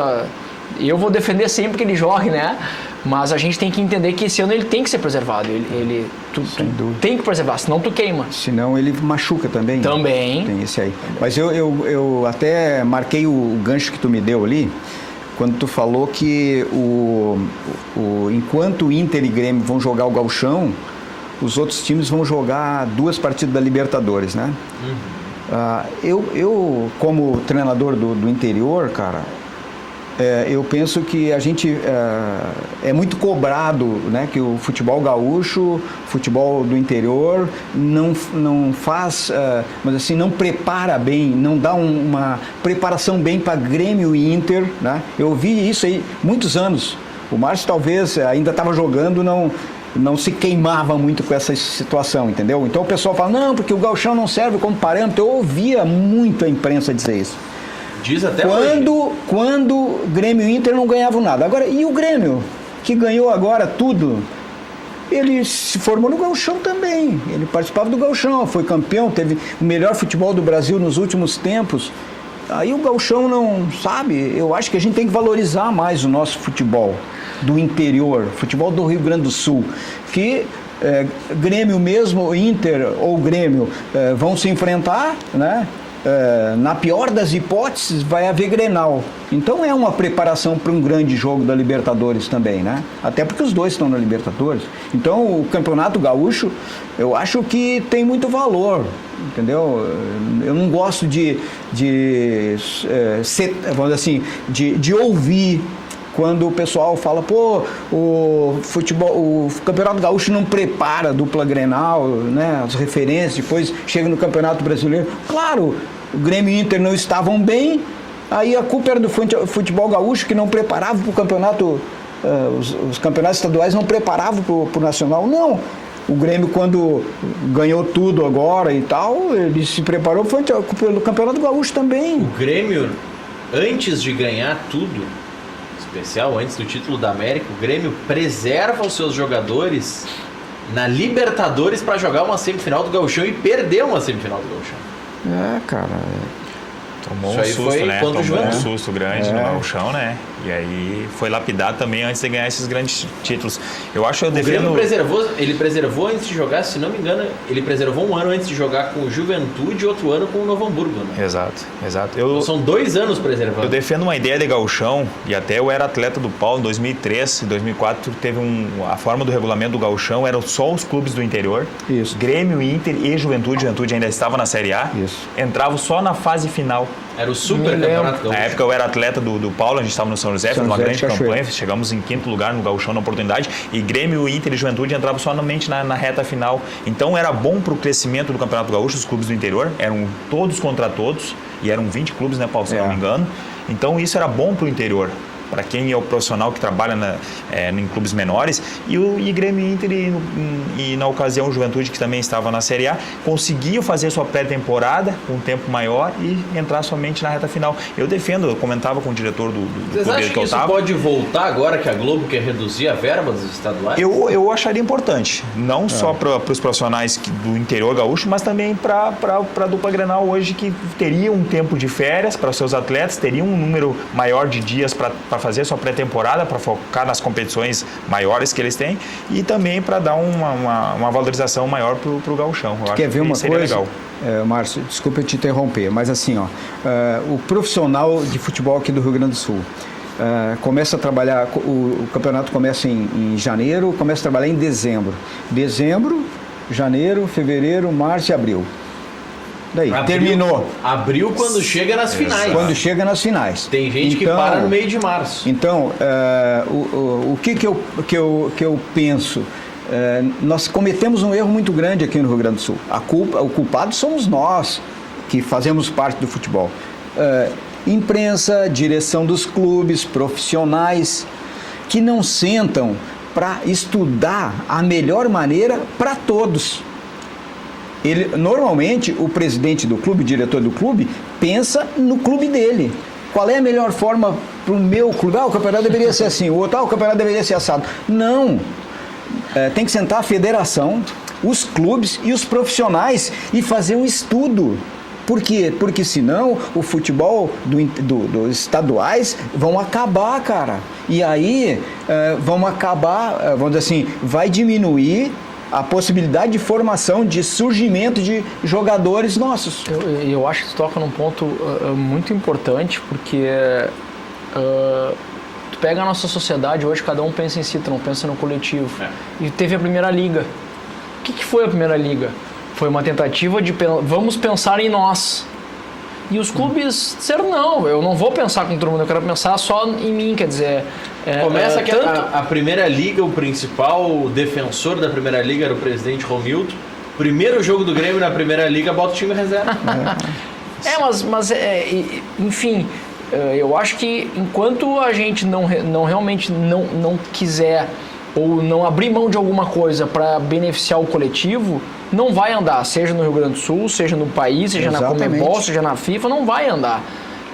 eu vou defender sempre que ele jogue, né? Mas a gente tem que entender que esse ano ele tem que ser preservado. Tu tem que preservar, senão tu queima. Senão ele machuca também. Também. Tem esse aí. Mas eu até marquei o gancho que tu me deu ali, quando tu falou que enquanto o Inter e Grêmio vão jogar o Gauchão, os outros times vão jogar 2 partidas da Libertadores, né? Eu como treinador do interior, cara, eu penso que a gente é muito cobrado, né, que o futebol gaúcho, futebol do interior, não faz, mas assim, não prepara bem, não dá uma preparação bem para Grêmio e Inter, né? Eu vi isso aí muitos anos. O Márcio talvez ainda estava jogando, não se queimava muito com essa situação, entendeu? Então o pessoal fala, não, porque o gauchão não serve como parâmetro. Eu ouvia muito a imprensa dizer isso. Diz até hoje. Quando Grêmio e Inter não ganhavam nada. Agora, e o Grêmio, que ganhou agora tudo? Ele se formou no gauchão também. Ele participava do gauchão, foi campeão, teve o melhor futebol do Brasil nos últimos tempos. Aí o gauchão não, sabe? Eu acho que a gente tem que valorizar mais o nosso futebol do interior, futebol do Rio Grande do Sul, que Grêmio mesmo, Inter ou Grêmio vão se enfrentar, né? Na pior das hipóteses vai haver Grenal. Então é uma preparação para um grande jogo da Libertadores também, né? Até porque os dois estão na Libertadores. Então o Campeonato Gaúcho eu acho que tem muito valor, entendeu? Eu não gosto de vamos dizer assim, de ouvir quando o pessoal fala, pô, o Campeonato Gaúcho não prepara a dupla Grenal, né, as referências, depois chega no Campeonato Brasileiro. Claro, o Grêmio e o Inter não estavam bem, aí a culpa era do futebol gaúcho, que não preparava para o campeonato, os campeonatos estaduais não preparavam para o nacional. Não, o Grêmio, quando ganhou tudo agora e tal, ele se preparou pelo Campeonato Gaúcho também. O Grêmio, antes de ganhar tudo, especial, antes do título da América, o Grêmio preserva os seus jogadores na Libertadores para jogar uma semifinal do Gauchão e perder uma semifinal do Gauchão. Cara... Tomou Isso um aí susto, foi né? contra o Tomou um Juventude. susto grande no Gauchão, né? E aí foi lapidado também antes de ganhar esses grandes títulos. Eu acho que eu defendo... O Grêmio ele preservou antes de jogar, se não me engano, ele preservou um ano antes de jogar com o Juventude e outro ano com o Novo Hamburgo, né? Exato. Então, são 2 anos preservando. Eu defendo uma ideia de gauchão, e até eu era atleta do Paulo em 2003, em 2004 teve a forma do regulamento do gauchão, eram só os clubes do interior. Isso. Grêmio, Inter e Juventude ainda estava na Série A. Isso. Entravam só na fase final. Era o Super Campeonato Gaúcho. Na época eu era atleta do Paulo, a gente estava no São José, fez uma grande Cachoeira. campanha, chegamos em 5º lugar no gauchão na oportunidade, e Grêmio, Inter e Juventude entravam somente na reta final. Então era bom para o crescimento do Campeonato Gaúcho, os clubes do interior, eram todos contra todos, e eram 20 clubes, né, Paulo, se não me engano. Então isso era bom para o interior, para quem é o profissional que trabalha em clubes menores, e Grêmio, Inter e na ocasião o Juventude, que também estava na Série A, conseguiu fazer sua pré-temporada com um tempo maior e entrar somente na reta final. Eu comentava com o diretor do Vocês clube acham que eu isso estava. pode voltar agora que a Globo quer reduzir a verba dos estaduais? Eu acharia importante, não só para os profissionais do interior gaúcho, mas também para a dupla Grenal hoje, que teria um tempo de férias para seus atletas, teria um número maior de dias para fazer a sua pré-temporada, para focar nas competições maiores que eles têm, e também para dar uma valorização maior para o gauchão. Eu acho Quer ver que uma seria coisa? legal. Márcio, desculpa eu te interromper, mas assim, o profissional de futebol aqui do Rio Grande do Sul começa a trabalhar, o campeonato começa em janeiro, começa a trabalhar em dezembro. Dezembro, janeiro, fevereiro, março e abril. Daí, terminou. Abril quando chega nas finais. Quando chega nas finais. Tem gente que para no meio de março. Então, o que eu penso? Nós cometemos um erro muito grande aqui no Rio Grande do Sul. O culpado somos nós, que fazemos parte do futebol. Imprensa, direção dos clubes, profissionais, que não sentam para estudar a melhor maneira para todos. Normalmente, o presidente do clube, o diretor do clube, pensa no clube dele. Qual é a melhor forma para o meu clube? O campeonato deveria ser assim, o outro, o campeonato deveria ser assado. Não. Tem que sentar a federação, os clubes e os profissionais e fazer um estudo. Por quê? Porque senão o futebol dos estaduais vão acabar, cara. E aí vão acabar, vamos dizer assim, vai diminuir a possibilidade de formação, de surgimento de jogadores nossos. Eu acho que tu toca num ponto muito importante, porque tu pega a nossa sociedade hoje, cada um pensa em si, tu não pensa no coletivo. E teve a Primeira Liga. O que foi a Primeira Liga? Foi uma tentativa de vamos pensar em nós. E os clubes disseram, não, eu não vou pensar com todo mundo, eu quero pensar só em mim, quer dizer... Começa que a Primeira Liga, o principal defensor da Primeira Liga era o presidente Romildo. Primeiro jogo do Grêmio na Primeira Liga, bota o time reserva. Enfim, eu acho que enquanto a gente não realmente não quiser ou não abrir mão de alguma coisa para beneficiar o coletivo, não vai andar, seja no Rio Grande do Sul, seja no país, seja na Conmebol, seja na FIFA, não vai andar.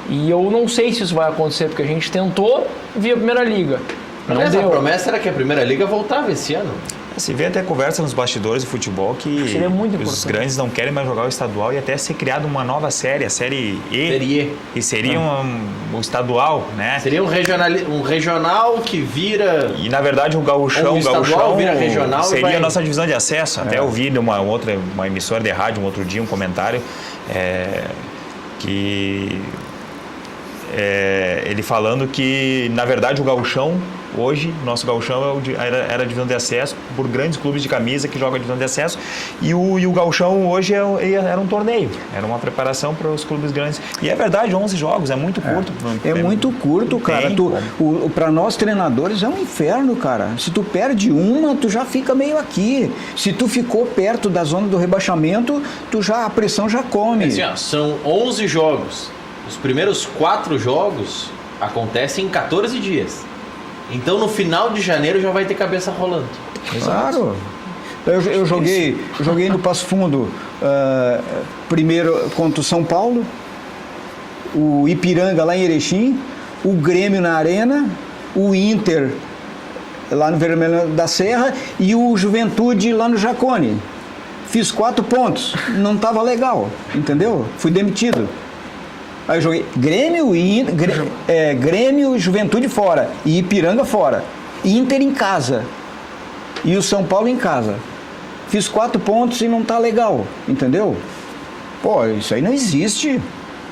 E eu não sei se isso vai acontecer, porque a gente tentou via Primeira Liga. Mas a promessa era que a Primeira Liga voltava esse ano. Se vê até conversa nos bastidores do futebol que seria muito os grandes não querem mais jogar o estadual e até ser criada uma nova série, a Série E. Série E. E seria um estadual, né? Seria um regional que vira... E na verdade o gauchão vira regional seria a nossa divisão de acesso. Até eu vi de uma emissora de rádio um outro dia, um comentário que... ele falando que, na verdade, o gauchão, hoje, nosso gauchão era a divisão de acesso por grandes clubes de camisa que jogam a divisão de acesso e o gauchão hoje era um torneio, era uma preparação para os clubes grandes. E é verdade, 11 jogos, é muito curto. É muito curto, cara. Para nós treinadores é um inferno, cara. Se tu perde uma, tu já fica meio aqui. Se tu ficou perto da zona do rebaixamento, a pressão já come. Assim, são 11 jogos. Os primeiros 4 jogos acontecem em 14 dias. Então, no final de janeiro, já vai ter cabeça rolando. Claro. Eu joguei no Passo Fundo, primeiro contra o São Paulo, o Ipiranga lá em Erechim, o Grêmio na Arena, o Inter lá no Vermelho da Serra e o Juventude lá no Jacone. Fiz 4 pontos. Não estava legal, entendeu? Fui demitido. Aí eu joguei Grêmio, Juventude fora e Ipiranga fora. Inter em casa e o São Paulo em casa. Fiz 4 pontos e não tá legal, entendeu? Pô, isso aí não existe.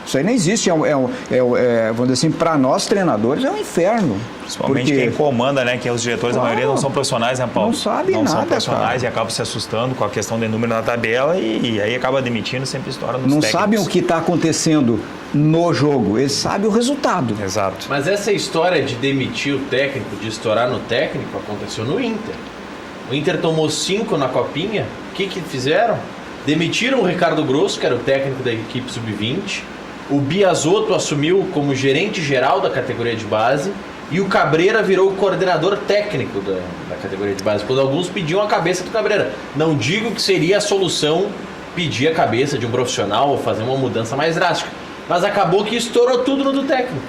Isso aí não existe. Vamos dizer assim, para nós treinadores é um inferno. Principalmente quem comanda, né? Que os diretores, a maioria não são profissionais, né, Paulo? Não sabem nada, são profissionais, cara. E acabam se assustando com a questão de número na tabela e aí acaba demitindo, sempre estoura nos técnicos. Não sabem o que está acontecendo no jogo, eles sabem o resultado. Exato. Mas essa história de demitir o técnico, de estourar no técnico, aconteceu no Inter. O Inter tomou 5 na Copinha. O que fizeram? Demitiram o Ricardo Grosso, que era o técnico da equipe sub-20. O Biasotto assumiu como gerente geral da categoria de base e o Cabreira virou o coordenador técnico da categoria de base, quando alguns pediam a cabeça do Cabreira. Não digo que seria a solução pedir a cabeça de um profissional ou fazer uma mudança mais drástica, mas acabou que estourou tudo no do técnico.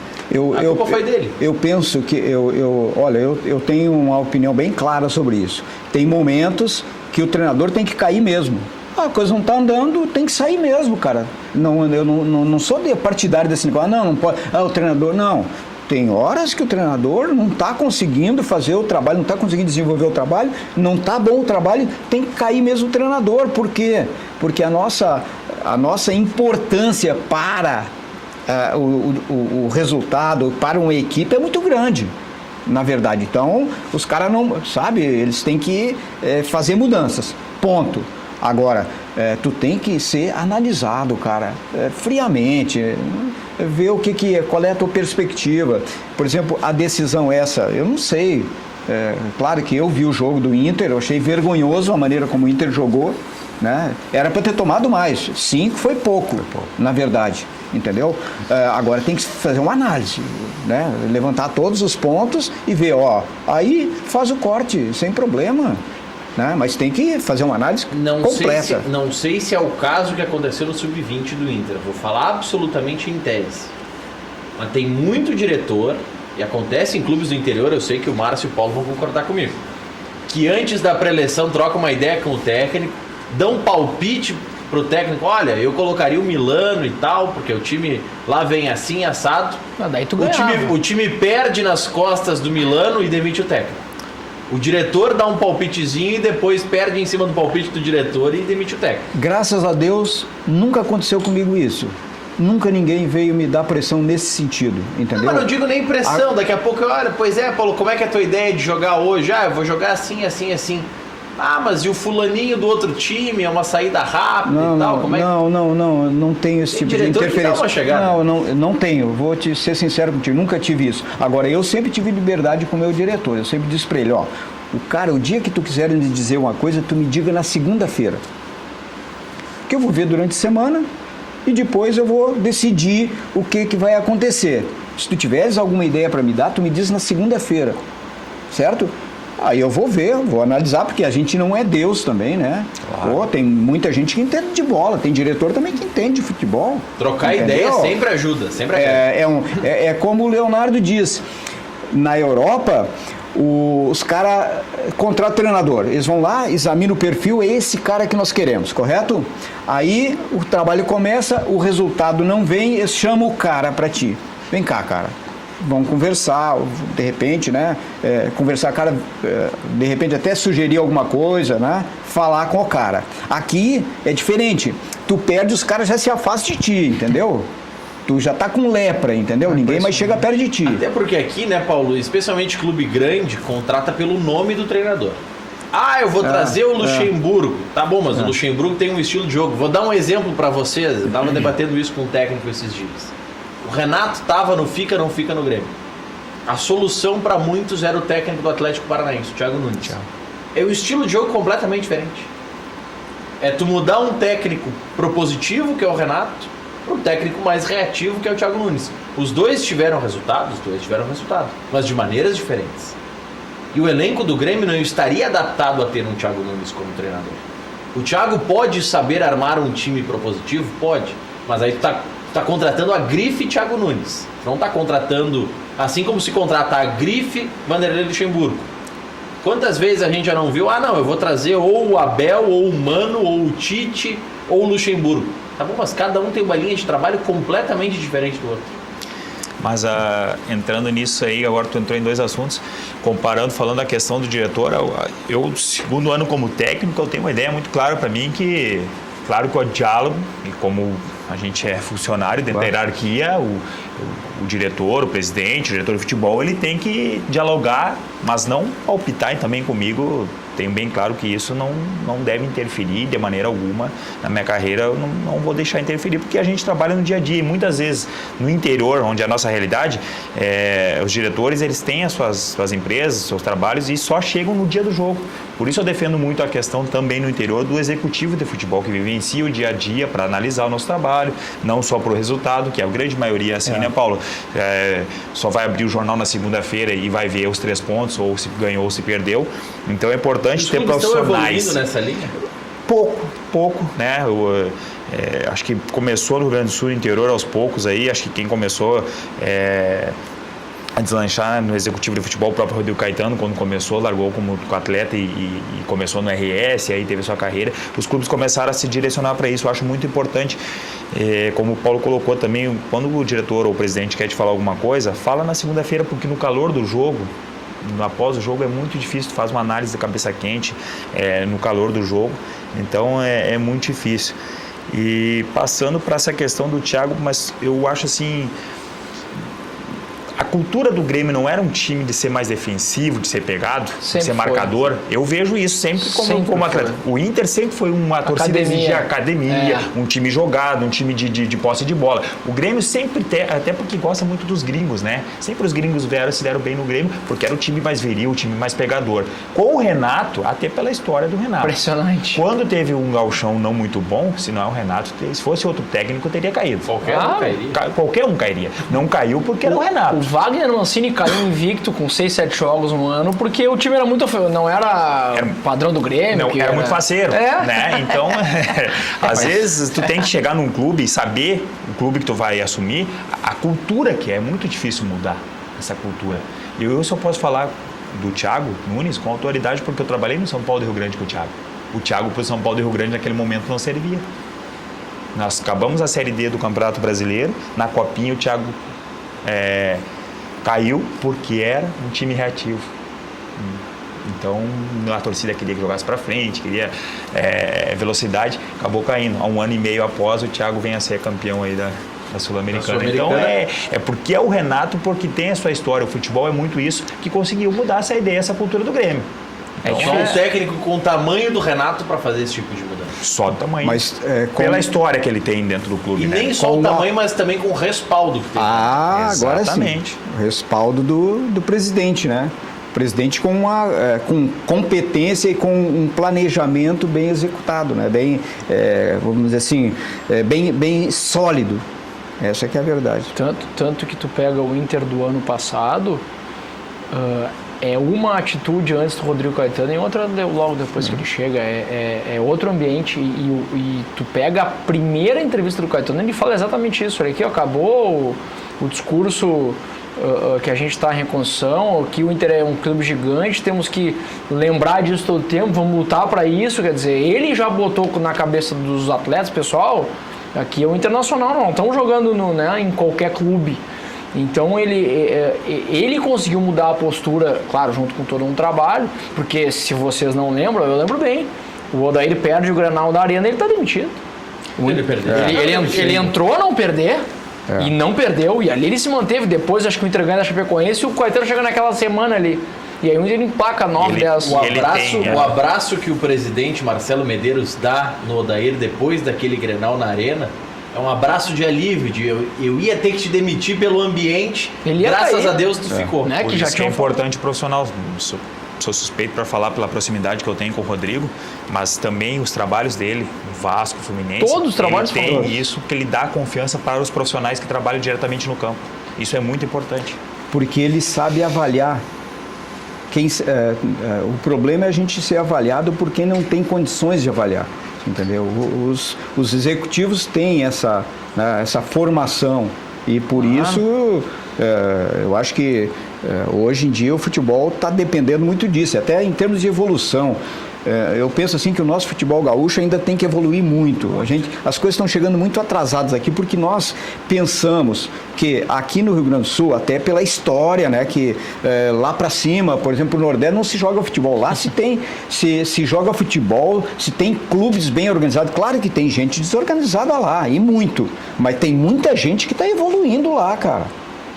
A culpa foi dele. Eu penso que... eu tenho uma opinião bem clara sobre isso. Tem momentos que o treinador tem que cair mesmo. A coisa não está andando, tem que sair mesmo, cara. Eu não sou partidário desse negócio. Não pode. O treinador, não. Tem horas que o treinador não está conseguindo fazer o trabalho, não está conseguindo desenvolver o trabalho, não está bom o trabalho, tem que cair mesmo o treinador. Por quê? Porque a nossa importância para o resultado, para uma equipe é muito grande, na verdade. Então, os caras não, sabe, eles têm que fazer mudanças. Ponto. Agora, tu tem que ser analisado, cara, friamente, ver qual é a tua perspectiva. Por exemplo, a decisão essa, eu não sei. Claro que eu vi o jogo do Inter, eu achei vergonhoso a maneira como o Inter jogou, né? Era para ter tomado mais, 5 foi pouco, na verdade, entendeu? Agora tem que fazer uma análise, né? Levantar todos os pontos e ver, aí faz o corte, sem problema, né? Mas tem que fazer uma análise completa. Não sei se é o caso que aconteceu no Sub-20 do Inter, vou falar absolutamente em tese, mas tem muito diretor, e acontece em clubes do interior, eu sei que o Márcio e o Paulo vão concordar comigo, que antes da pré-eleição troca uma ideia com o técnico, dá um palpite pro técnico, olha, eu colocaria o Milano e tal, porque o time lá vem assim, assado. Daí tu o time perde nas costas do Milano e demite o técnico. O diretor dá um palpitezinho e depois perde em cima do palpite do diretor e demite o técnico. Graças a Deus, nunca aconteceu comigo isso. Nunca ninguém veio me dar pressão nesse sentido, entendeu? Não, mas não digo nem pressão, daqui a pouco, olha, pois é, Paulo, como é que é a tua ideia de jogar hoje? Eu vou jogar assim, assim, assim. Mas e o fulaninho do outro time, é uma saída rápida e tal? Não tenho esse tipo de interferência. Não tenho, vou te ser sincero contigo, nunca tive isso. Agora, eu sempre tive liberdade com o meu diretor, eu sempre disse pra ele, o dia que tu quiser me dizer uma coisa, tu me diga na segunda-feira. Que eu vou ver durante a semana e depois eu vou decidir o que vai acontecer. Se tu tiveres alguma ideia para me dar, tu me diz na segunda-feira, certo? Aí eu vou ver, vou analisar, porque a gente não é Deus também, né? Claro. Tem muita gente que entende de bola, tem diretor também que entende de futebol. Trocar ideia sempre ajuda, sempre ajuda. É como o Leonardo diz, na Europa, os caras contratam treinador, eles vão lá, examinam o perfil, é esse cara que nós queremos, correto? Aí o trabalho começa, o resultado não vem, eles chamam o cara para ti. Vem cá, cara. Vão conversar, de repente, né? Conversar, cara, de repente até sugerir alguma coisa, né? Falar com o cara. Aqui é diferente. Tu perde, os caras já se afastam de ti, entendeu? Tu já tá com lepra, entendeu? Ninguém mais chega perto de ti. Até porque aqui, né, Paulo, especialmente clube grande, contrata pelo nome do treinador. Eu vou trazer o Luxemburgo. Tá bom, mas o Luxemburgo tem um estilo de jogo. Vou dar um exemplo para vocês. Eu tava debatendo isso com um técnico esses dias. O Renato tava no fica, não fica no Grêmio. A solução para muitos era o técnico do Atlético Paranaense, o Thiago Nunes. É um estilo de jogo completamente diferente. É tu mudar um técnico propositivo, que é o Renato, para um técnico mais reativo, que é o Thiago Nunes. Os dois tiveram resultado, mas de maneiras diferentes. E o elenco do Grêmio não estaria adaptado a ter um Thiago Nunes como treinador. O Thiago pode saber armar um time propositivo? Pode, mas aí tu tá contratando a grife Thiago Nunes. Tu não tá contratando, assim como se contrata a grife Vanderlei Luxemburgo. Quantas vezes a gente já não viu, eu vou trazer ou o Abel, ou o Mano, ou o Tite, ou o Luxemburgo. Tá bom, mas cada um tem uma linha de trabalho completamente diferente do outro. Mas entrando nisso aí, agora tu entrou em dois assuntos, falando da questão do diretor, eu, segundo ano como técnico, eu tenho uma ideia muito clara para mim que, claro que o diálogo, e como a gente é funcionário dentro da hierarquia, o diretor, o presidente, o diretor de futebol, ele tem que dialogar, mas não palpitar também comigo. Tenho bem claro que isso não deve interferir de maneira alguma na minha carreira, eu não vou deixar interferir, porque a gente trabalha no dia a dia e muitas vezes no interior, onde é a nossa realidade, os diretores, eles têm as suas empresas, seus trabalhos e só chegam no dia do jogo. Por isso eu defendo muito a questão também no interior do executivo de futebol, que vivencia o dia a dia para analisar o nosso trabalho, não só para o resultado, que é a grande maioria assim, né, Paulo? Só vai abrir o jornal na segunda-feira e vai ver os 3 pontos, ou se ganhou ou se perdeu. Então é importante ter profissionais. Estão evoluindo nessa linha? Pouco, né? Acho que começou no Rio Grande do Sul, no interior, aos poucos aí. Acho que quem começou a deslanchar no executivo de futebol, o próprio Rodrigo Caetano, quando começou, largou como atleta e começou no RS, aí teve sua carreira. Os clubes começaram a se direcionar para isso. Eu acho muito importante, como o Paulo colocou também, quando o diretor ou o presidente quer te falar alguma coisa, fala na segunda-feira, porque no calor do jogo, após o jogo, é muito difícil, tu faz uma análise de cabeça quente no calor do jogo, então é muito difícil. E passando para essa questão do Thiago, mas eu acho assim, cultura do Grêmio não era um time de ser mais defensivo, de ser pegado, de ser marcador. Eu vejo isso sempre como atleta. O Inter sempre foi uma torcida de academia, um time jogado, um time de posse de bola. O Grêmio sempre, até porque gosta muito dos gringos, né? Sempre os gringos se deram bem no Grêmio, porque era o time mais viril, o time mais pegador. Com o Renato, até pela história do Renato. Impressionante. Quando teve um gauchão não muito bom, se não é o Renato, se fosse outro técnico, teria caído. Qualquer um cairia. Não caiu porque era o Renato. O Wagner Mancini caiu invicto com 6, 7 jogos no ano porque o time era muito... Não era padrão do Grêmio. Era muito faceiro, né? Então, às vezes, tu tem que chegar num clube e saber o clube que tu vai assumir, a cultura que é muito difícil mudar essa cultura. E eu só posso falar do Thiago Nunes com autoridade porque eu trabalhei no São Paulo do Rio Grande com o Thiago. O Thiago para o São Paulo do Rio Grande naquele momento não servia. Nós acabamos a Série D do Campeonato Brasileiro, na Copinha o Thiago caiu porque era um time reativo. Então a torcida queria que jogasse para frente, queria velocidade, acabou caindo. Há 1 ano e meio após o Thiago vem a ser campeão aí da Sul-Americana. Então é porque é o Renato, porque tem a sua história. O futebol é muito isso, que conseguiu mudar essa ideia, essa cultura do Grêmio. Então, só um técnico com o tamanho do Renato para fazer esse tipo de mudança. Só o tamanho. Mas, pela história que ele tem dentro do clube. E nem só o tamanho, mas também com o respaldo que tem. Agora exatamente. Sim. O respaldo do presidente, né? O presidente com competência e com um planejamento bem executado, né? Bem, vamos dizer assim, bem sólido. Essa que é a verdade. Tanto que tu pega o Inter do ano passado, é uma atitude antes do Rodrigo Caetano e outra logo depois que ele chega. É outro ambiente e tu pega a primeira entrevista do Caetano, ele fala exatamente isso. Olha aqui, acabou o discurso que a gente está em reconstrução, que o Inter é um clube gigante, temos que lembrar disso todo o tempo, vamos lutar para isso. Quer dizer, ele já botou na cabeça dos atletas, pessoal, aqui é o Internacional, não estamos jogando em qualquer clube. Então ele conseguiu mudar a postura, claro, junto com todo um trabalho, porque se vocês não lembram, eu lembro bem, o Odair perde o Grenal da Arena, ele está demitido. Ele perdeu. Ele entrou a não perder, e não perdeu, e ali ele se manteve. Depois acho que o Inter ganha da Chapecoense e o Caetano chega naquela semana ali. E aí o Inter empaca 9, 10. O abraço que o presidente Marcelo Medeiros dá no Odair depois daquele Grenal na Arena é um abraço de alívio, eu ia ter que te demitir pelo ambiente, graças a Deus tu ficou. Né? Que já é importante profissional. Sou suspeito para falar pela proximidade que eu tenho com o Rodrigo, mas também os trabalhos dele, no Vasco, Fluminense. Todos os trabalhos tem isso, que ele dá confiança para os profissionais que trabalham diretamente no campo. Isso é muito importante. Porque ele sabe avaliar. O problema é a gente ser avaliado por quem não tem condições de avaliar. Entendeu? Os executivos têm essa formação e por isso eu acho que hoje em dia o futebol está dependendo muito disso, até em termos de evolução. Eu penso assim que o nosso futebol gaúcho ainda tem que evoluir muito. As coisas estão chegando muito atrasadas aqui porque nós pensamos que aqui no Rio Grande do Sul, até pela história, né, que lá para cima, por exemplo, no Nordeste não se joga futebol. Lá se joga futebol, se tem clubes bem organizados. Claro que tem gente desorganizada lá, e muito. Mas tem muita gente que está evoluindo lá, cara.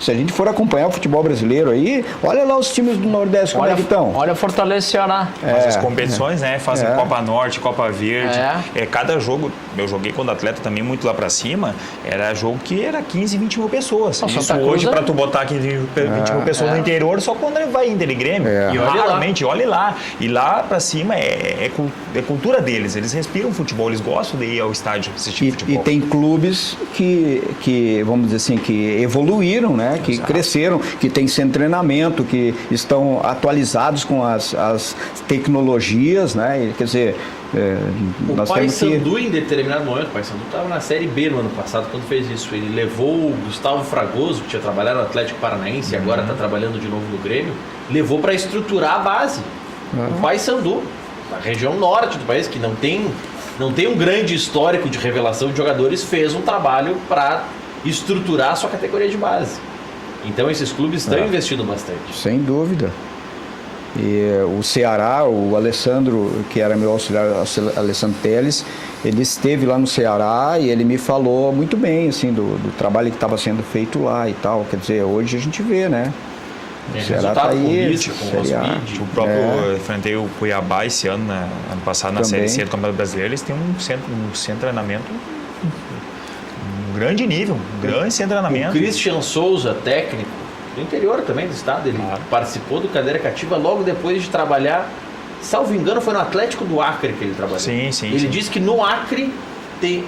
Se a gente for acompanhar o futebol brasileiro aí, olha lá os times do Nordeste, como é que estão. Olha Fortaleza e Ceará. Mas as competições, né? Fazem Copa Norte, Copa Verde. Cada jogo, eu joguei quando atleta também muito lá pra cima, era jogo que era 15, 20 mil pessoas. Nossa, isso hoje, pra tu botar 15, 20 mil pessoas no interior, só quando vai Inter e Grêmio. E raramente, olha lá. E lá pra cima é cultura deles. Eles respiram futebol, eles gostam de ir ao estádio assistir futebol. E tem clubes que, vamos dizer assim, que evoluíram, né? Que cresceram, que têm centro de treinamento, que estão atualizados com as tecnologias, né? E, quer dizer, o Paysandu, em determinado momento, o Paysandu estava na Série B no ano passado quando fez isso. Ele levou o Gustavo Fragoso, que tinha trabalhado no Atlético Paranaense e agora está trabalhando de novo no Grêmio, levou para estruturar a base. O Paysandu, na região norte do país, que não tem um grande histórico de revelação de jogadores, fez um trabalho para estruturar a sua categoria de base. Então esses clubes estão investindo bastante. Sem dúvida. E o Ceará, o Alessandro, que era meu auxiliar, Alessandro Teles, ele esteve lá no Ceará e ele me falou muito bem, assim, do trabalho que estava sendo feito lá e tal. Quer dizer, hoje a gente vê, né? Tem O Ceará resultado tá aí, com isso, com o Série A. Rosmid. O próprio, eu enfrentei o Cuiabá esse ano, né? Ano passado na Também. Série C do Campeonato Brasileiro, eles têm um centro de treinamento, um grande nível, um grande centro de O treinamento. Christian Souza, técnico do interior também do estado, ele Claro. participou do Cadeira Cativa logo depois de trabalhar, salvo engano, foi no Atlético do Acre que ele trabalhou. Sim, sim, Ele sim. disse que no Acre tem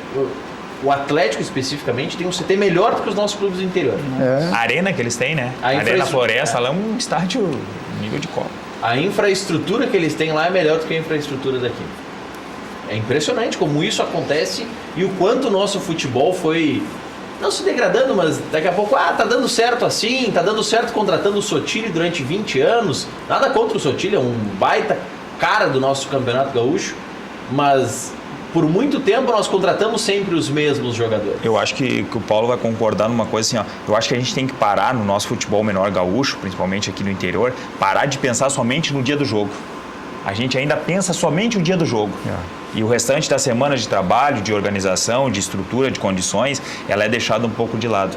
o Atlético especificamente tem um CT melhor do que os nossos clubes do interior. A arena que eles têm, né? A Arena infraestrutura- Floresta, lá é um estádio nível de Copa. A infraestrutura que eles têm lá é melhor do que a infraestrutura daqui. É impressionante como isso acontece e o quanto o nosso futebol foi, não se degradando, mas daqui a pouco, tá dando certo assim, tá dando certo contratando o Sotile durante 20 anos. Nada contra o Sotile, é um baita cara do nosso Campeonato Gaúcho, mas por muito tempo nós contratamos sempre os mesmos jogadores. Eu acho que o Paulo vai concordar numa coisa assim, ó. Eu acho que a gente tem que parar no nosso futebol menor gaúcho, principalmente aqui no interior, parar de pensar somente no dia do jogo. A gente ainda pensa somente o dia do jogo. E o restante da semana de trabalho, de organização, de estrutura, de condições, ela é deixada um pouco de lado.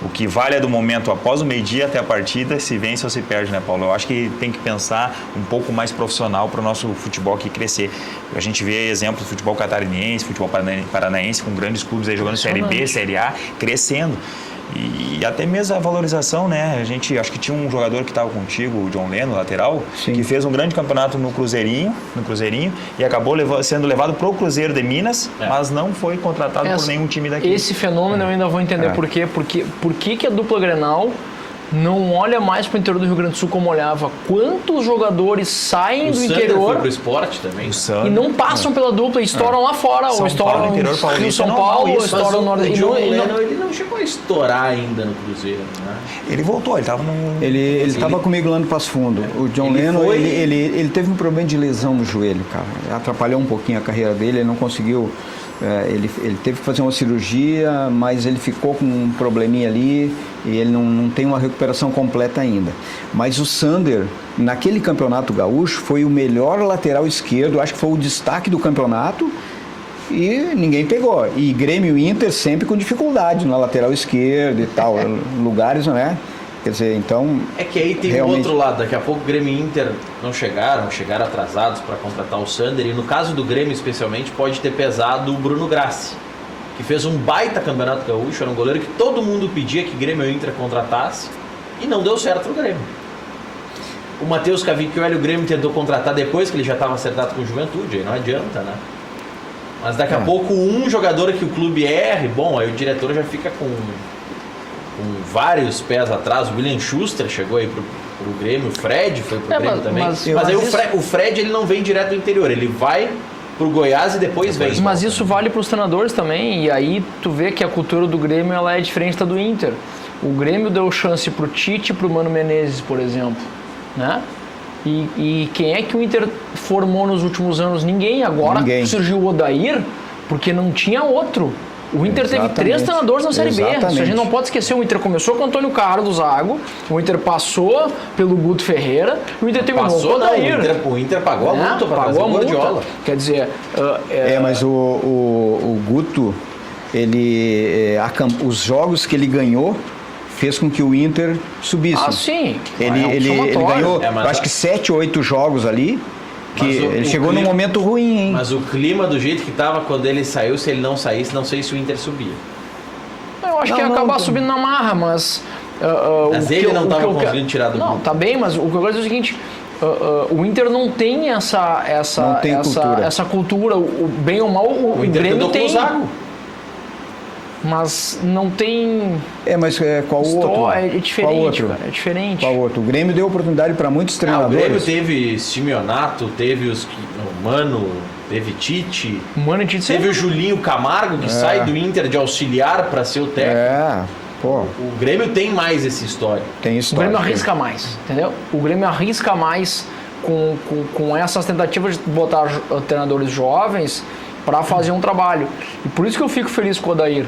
O que vale é do momento após o meio-dia até a partida, se vence ou se perde, né, Paulo? Eu acho que tem que pensar um pouco mais profissional para o nosso futebol aqui crescer. A gente vê exemplos do futebol catarinense, futebol paranaense, com grandes clubes aí jogando Série B, Série A, crescendo. E até mesmo a valorização, né? A gente, acho que tinha um jogador que estava contigo, o John Leno, lateral, Sim. que fez um grande campeonato no Cruzeirinho e acabou sendo levado para o Cruzeiro de Minas, mas não foi contratado por nenhum time daqui. Esse fenômeno eu ainda vou entender por quê. Por que a dupla Grenal não olha mais para o interior do Rio Grande do Sul como olhava? Quantos jogadores saem O do Sander interior foi pro esporte também. O Sander, e não passam pela dupla e estouram lá fora, São ou estouram Paulo, interior no paulista, Rio São é normal Paulo, ou isso, Mas estouram no o Nordeste. John E não- Leno, ele não chegou a estourar ainda no Cruzeiro, né? Ele voltou, ele estava num... Ele estava comigo lá no Passo Fundo. O John Ele Leno, foi- ele teve um problema de lesão no joelho, cara. Atrapalhou um pouquinho a carreira dele, ele não conseguiu... Ele teve que fazer uma cirurgia, mas ele ficou com um probleminha ali e ele não tem uma recuperação completa ainda. Mas o Sander, naquele campeonato gaúcho, foi o melhor lateral esquerdo, acho que foi o destaque do campeonato e ninguém pegou. E Grêmio e Inter sempre com dificuldade na lateral esquerda e tal, lugares, né? Quer dizer, então... É que aí tem realmente... um outro lado, daqui a pouco o Grêmio e Inter não chegaram atrasados para contratar o Sander, e no caso do Grêmio especialmente pode ter pesado o Bruno Grassi, que fez um baita campeonato gaúcho, era um goleiro que todo mundo pedia que Grêmio e Inter contratasse, e não deu certo pro Grêmio. O Matheus Cavicchioli, o Grêmio tentou contratar depois que ele já estava acertado com o Juventude, aí não adianta, né? Mas daqui a pouco um jogador que o clube erre, bom, aí o diretor já fica com vários pés atrás. O William Schuster chegou aí pro Grêmio, o Fred foi pro Grêmio também. Mas aí o Fred ele não vem direto do interior, ele vai pro Goiás e depois vem. Mas isso vale para os treinadores também, e aí tu vê que a cultura do Grêmio ela é diferente da do Inter. O Grêmio deu chance pro Tite e pro Mano Menezes, por exemplo, né? E quem é que o Inter formou nos últimos anos? Ninguém. Agora surgiu o Odair, porque não tinha outro. O Inter teve 3 treinadores na Série B. Isso a gente não pode esquecer. O Inter começou com o Antônio Carro do Zago, o Inter passou pelo Guto Ferreira, o Inter terminou com o Odair. O Inter pagou a multa para fazer o Guardiola. Quer dizer... mas o Guto, os jogos que ele ganhou, fez com que o Inter subisse. Sim. Ele ganhou, acho que 7 ou 8 jogos ali, que ele chegou num momento ruim, hein? Mas o clima do jeito que estava quando ele saiu, se ele não saísse, não sei se o Inter subia. Eu acho que ia acabar subindo na marra, mas... mas ele não estava conseguindo tirar do Não, tá bem, mas o que eu quero dizer é o seguinte... o Inter não tem essa cultura, o bem ou mal, o Grêmio tem. Mas não tem... mas qual o outro? É diferente, cara, é diferente. Qual outro? O Grêmio deu oportunidade para muitos treinadores. O Grêmio teve Simeonato, teve o Mano, teve Tite. Mano e Tite. Teve o Julinho Camargo, que sai do Inter de auxiliar para ser o técnico. O Grêmio tem mais esse histórico. Tem história. O Grêmio arrisca mais, entendeu? O Grêmio arrisca mais com essas tentativas de botar treinadores jovens para fazer um trabalho. E por isso que eu fico feliz com o Odair.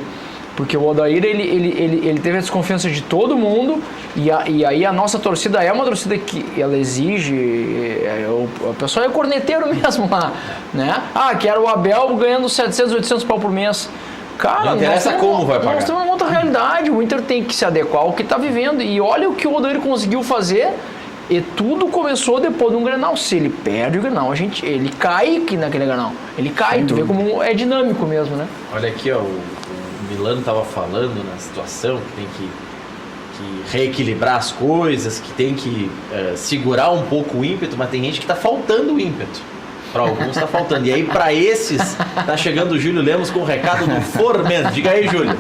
Porque o Odair, ele teve a desconfiança de todo mundo e aí a nossa torcida é uma torcida que ela exige, o pessoal é corneteiro mesmo lá, né? Que era o Abel ganhando 700, 800 pau por mês. Cara, não interessa como vai pagar. Nós temos uma outra realidade, o Inter tem que se adequar ao que está vivendo. E olha o que o Odair conseguiu fazer, e tudo começou depois de um Grenal. Se ele perde o Grenal, ele cai aqui naquele Grenal. Ele cai, tu vê como é dinâmico mesmo, né? Olha aqui, ó, o Milano estava falando na situação que tem que reequilibrar as coisas, que tem que segurar um pouco o ímpeto, mas tem gente que está faltando o ímpeto. Para alguns está faltando. E aí, para esses, tá chegando o Júlio Lemos com o recado do Formen. Diga aí, Júlio.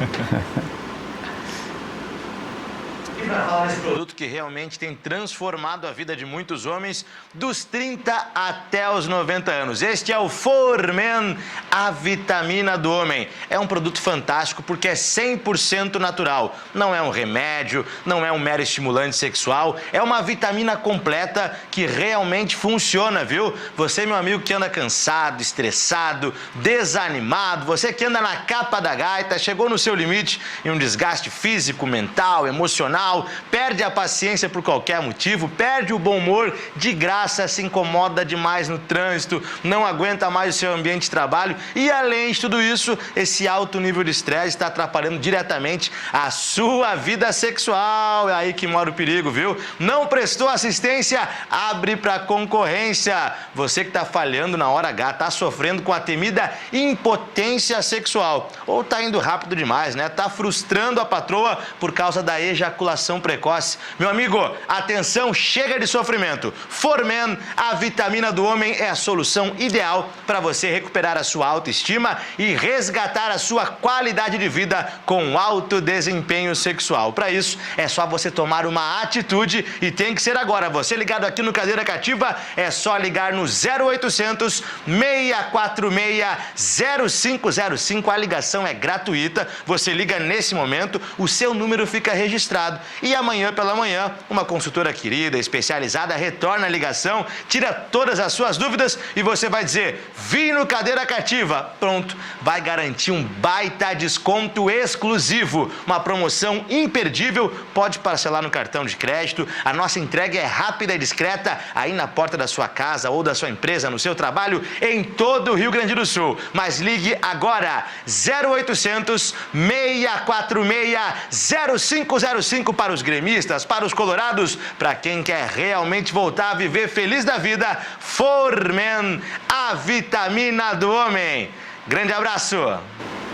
Esse produto que realmente tem transformado a vida de muitos homens dos 30 até os 90 anos. Este é o Formen, a vitamina do homem. É um produto fantástico porque é 100% natural. Não é um remédio, não é um mero estimulante sexual, é uma vitamina completa que realmente funciona, viu? Você, meu amigo, que anda cansado, estressado, desanimado, você que anda na capa da gaita, chegou no seu limite em um desgaste físico, mental, emocional, perde a paciência por qualquer motivo, perde o bom humor de graça, se incomoda demais no trânsito, não aguenta mais o seu ambiente de trabalho e, além de tudo isso, esse alto nível de estresse está atrapalhando diretamente a sua vida sexual. É aí que mora o perigo, viu? Não prestou assistência? Abre para concorrência. Você que está falhando na hora H, está sofrendo com a temida impotência sexual ou está indo rápido demais, né? Está frustrando a patroa por causa da ejaculação precoce. Meu amigo, atenção, chega de sofrimento. Formen, a vitamina do homem, é a solução ideal para você recuperar a sua autoestima e resgatar a sua qualidade de vida com alto desempenho sexual. Para isso, é só você tomar uma atitude e tem que ser agora. Você ligado aqui no Cadeira Cativa, é só ligar no 0800 646 0505. A ligação é gratuita. Você liga nesse momento, o seu número fica registrado. E amanhã pela manhã, uma consultora querida, especializada, retorna a ligação, tira todas as suas dúvidas e você vai dizer: vim no Cadeira Cativa. Pronto, vai garantir um baita desconto exclusivo, uma promoção imperdível, pode parcelar no cartão de crédito, a nossa entrega é rápida e discreta, aí na porta da sua casa ou da sua empresa, no seu trabalho, em todo o Rio Grande do Sul. Mas ligue agora, 0800 646 0505 para os gremistas, para os colorados, para quem quer realmente voltar a viver feliz da vida. Formen, a vitamina do homem. Grande abraço.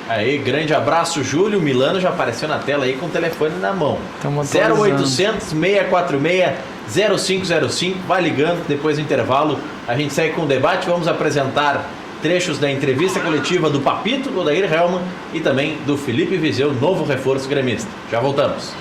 Aí, grande abraço, Júlio. O Milano já apareceu na tela aí com o telefone na mão. 0800 646 0505. Vai ligando, depois do intervalo a gente segue com o debate. Vamos apresentar trechos da entrevista coletiva do Papito, do Odair Hellmann e também do Felipe Vizeu, novo reforço gremista. Já voltamos.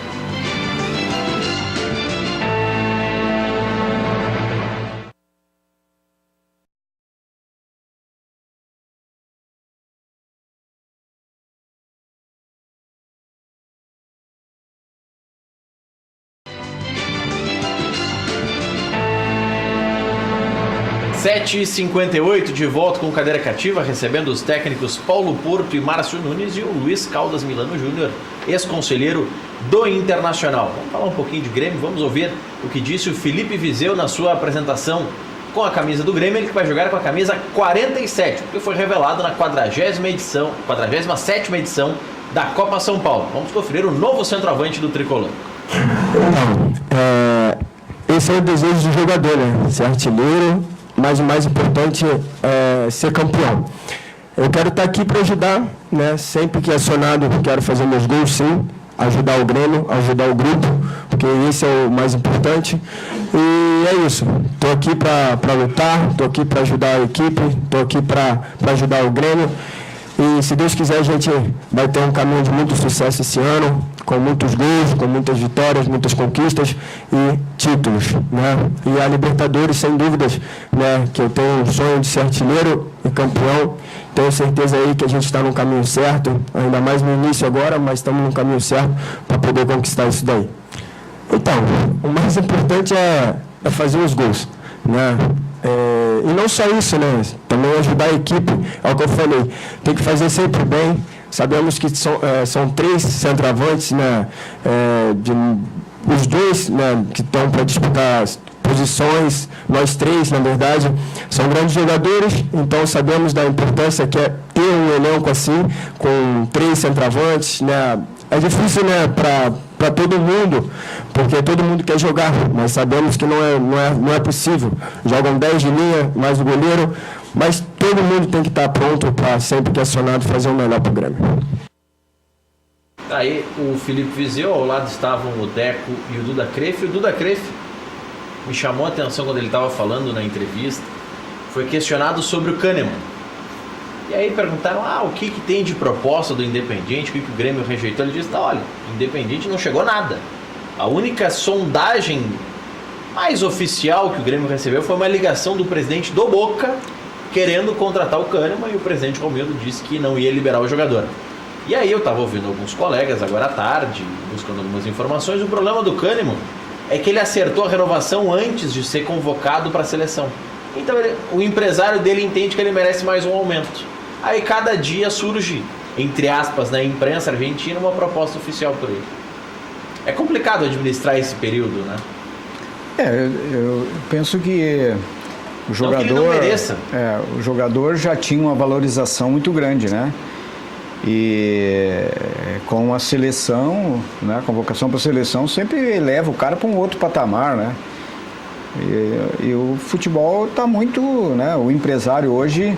(7h58) de volta com Cadeira Cativa, recebendo os técnicos Paulo Porto e Márcio Nunes e o Luiz Caldas Milano Júnior, ex-conselheiro do Internacional. Vamos falar um pouquinho de Grêmio, vamos ouvir o que disse o Felipe Vizeu na sua apresentação com a camisa do Grêmio. Ele que vai jogar com a camisa 47, porque foi revelado na 47ª edição da Copa São Paulo. Vamos conferir o novo centroavante do Tricolor. Esse é o desejo do jogador, né? Ser artilheiro, mas o mais importante é ser campeão. Eu quero estar aqui para ajudar, né? Sempre que é acionado, quero fazer meus gols, sim, ajudar o Grêmio, ajudar o grupo, porque esse é o mais importante. E é isso. Estou aqui para lutar, estou aqui para ajudar a equipe, estou aqui para ajudar o Grêmio. E se Deus quiser, a gente vai ter um caminho de muito sucesso esse ano, com muitos gols, com muitas vitórias, muitas conquistas e títulos, né? E a Libertadores, sem dúvidas, né, que eu tenho um sonho de ser artilheiro e campeão. Tenho certeza aí que a gente está no caminho certo, ainda mais no início agora, mas estamos no caminho certo para poder conquistar isso daí. Então, o mais importante é fazer os gols, né? E não só isso, né? Também ajudar a equipe, é o que eu falei, tem que fazer sempre bem, Sabemos que são 3 centroavantes, né, os 2, né, que estão para disputar posições, nós 3, na verdade, são grandes jogadores, então sabemos da importância que é ter um elenco assim, com 3 centroavantes, né. É difícil, né, para todo mundo, porque todo mundo quer jogar, mas sabemos que não é possível. Jogam 10 de linha, mais o goleiro, mas todo mundo tem que estar pronto para, sempre que acionado, fazer o melhor para o Grêmio. Aí o Felipe Vizeu, ao lado estavam o Deco e o Duda Kreff. O Duda Kreff me chamou a atenção quando ele estava falando na entrevista, foi questionado sobre o Kahneman. E aí perguntaram, o que tem de proposta do Independiente, o que o Grêmio rejeitou? Ele disse, olha, o Independiente não chegou nada. A única sondagem mais oficial que o Grêmio recebeu foi uma ligação do presidente do Boca querendo contratar o Kahneman, e o presidente Romildo disse que não ia liberar o jogador. E aí eu estava ouvindo alguns colegas agora à tarde, buscando algumas informações. O problema do Kahneman é que ele acertou a renovação antes de ser convocado para a seleção. Então o empresário dele entende que ele merece mais um aumento. Aí cada dia surge, entre aspas, na imprensa argentina, uma proposta oficial por ele. É complicado administrar esse período, né? Eu penso que o jogador, não que ele não mereça. O jogador já tinha uma valorização muito grande, né? E com a seleção, né, a convocação para a seleção sempre eleva o cara para um outro patamar, né? E o futebol está muito, né? O empresário hoje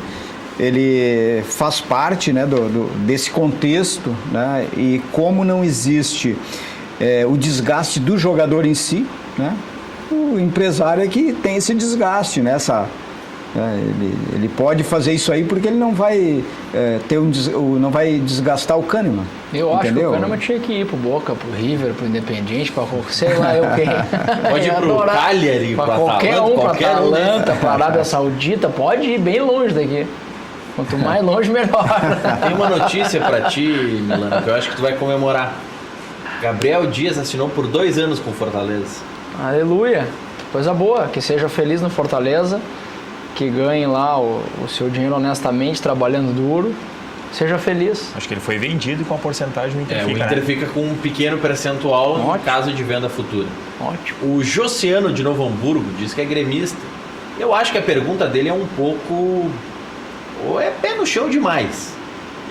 ele faz parte, né, desse contexto, né? E como não existe o desgaste do jogador em si, né? O empresário é que tem esse desgaste, né? Ele pode fazer isso aí porque ele não vai não vai desgastar o Kahneman. Eu acho que o Kahneman tinha que ir pro Boca, pro River, pro Independiente, para sei lá eu quem. Pode ir pro Cagliari, para qualquer um, para Atalanta, para Arábia Saudita, pode ir bem longe daqui. Quanto mais longe, melhor. Tem uma notícia para ti, Milano, que eu acho que tu vai comemorar. Gabriel Dias assinou por 2 anos com o Fortaleza. Aleluia, coisa boa, que seja feliz no Fortaleza, que ganhe lá o seu dinheiro honestamente, trabalhando duro, seja feliz. Acho que ele foi vendido com a porcentagem do Inter. O Inter fica com um pequeno percentual no caso de venda futura. Ótimo. O Josiano de Novo Hamburgo diz que é gremista. Eu acho que a pergunta dele é um pouco... ou é pé no chão demais.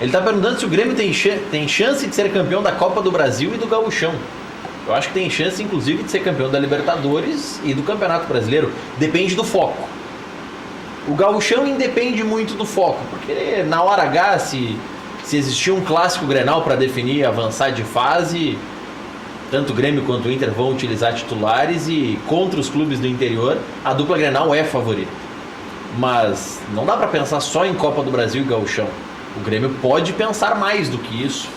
Ele está perguntando se o Grêmio tem chance de ser campeão da Copa do Brasil e do Gauchão. Eu acho que tem chance, inclusive, de ser campeão da Libertadores e do Campeonato Brasileiro. Depende do foco. O Gauchão independe muito do foco, porque na hora H, se existir um clássico Grenal para definir avançar de fase, tanto o Grêmio quanto o Inter vão utilizar titulares, e contra os clubes do interior, a dupla Grenal é favorita. Mas não dá para pensar só em Copa do Brasil e Gauchão. O Grêmio pode pensar mais do que isso.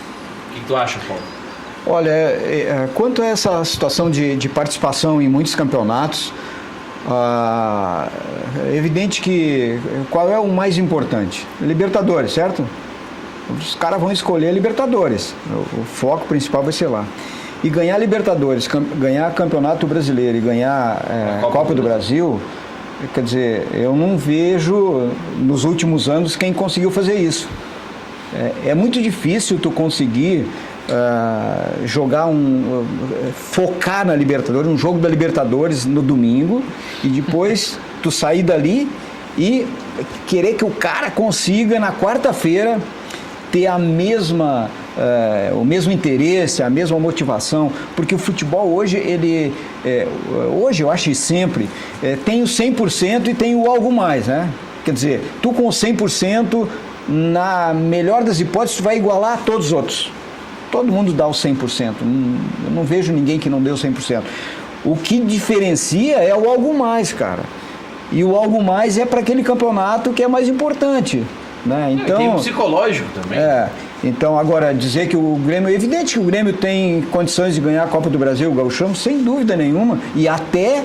O que tu acha, Paulo? Olha, quanto a essa situação de participação em muitos campeonatos, é evidente que qual é o mais importante? Libertadores, certo? Os caras vão escolher Libertadores. O foco principal vai ser lá. E ganhar Libertadores, ganhar Campeonato Brasileiro e ganhar Copa do Brasil, quer dizer, eu não vejo nos últimos anos quem conseguiu fazer isso. É muito difícil tu conseguir jogar focar na Libertadores, um jogo da Libertadores no domingo, e depois tu sair dali e querer que o cara consiga na quarta-feira ter o mesmo interesse, a mesma motivação, porque o futebol hoje, hoje eu acho que sempre, tem o 100% e tem o algo mais, né? Quer dizer, tu com o 100%, na melhor das hipóteses, tu vai igualar todos os outros. Todo mundo dá o 100%, eu não vejo ninguém que não dê o 100%. O que diferencia é o algo mais, cara. E o algo mais é para aquele campeonato que é mais importante, né? Então, tem o psicológico também. Então, agora, dizer que o Grêmio... É evidente que o Grêmio tem condições de ganhar a Copa do Brasil, o Gauchão, sem dúvida nenhuma, e até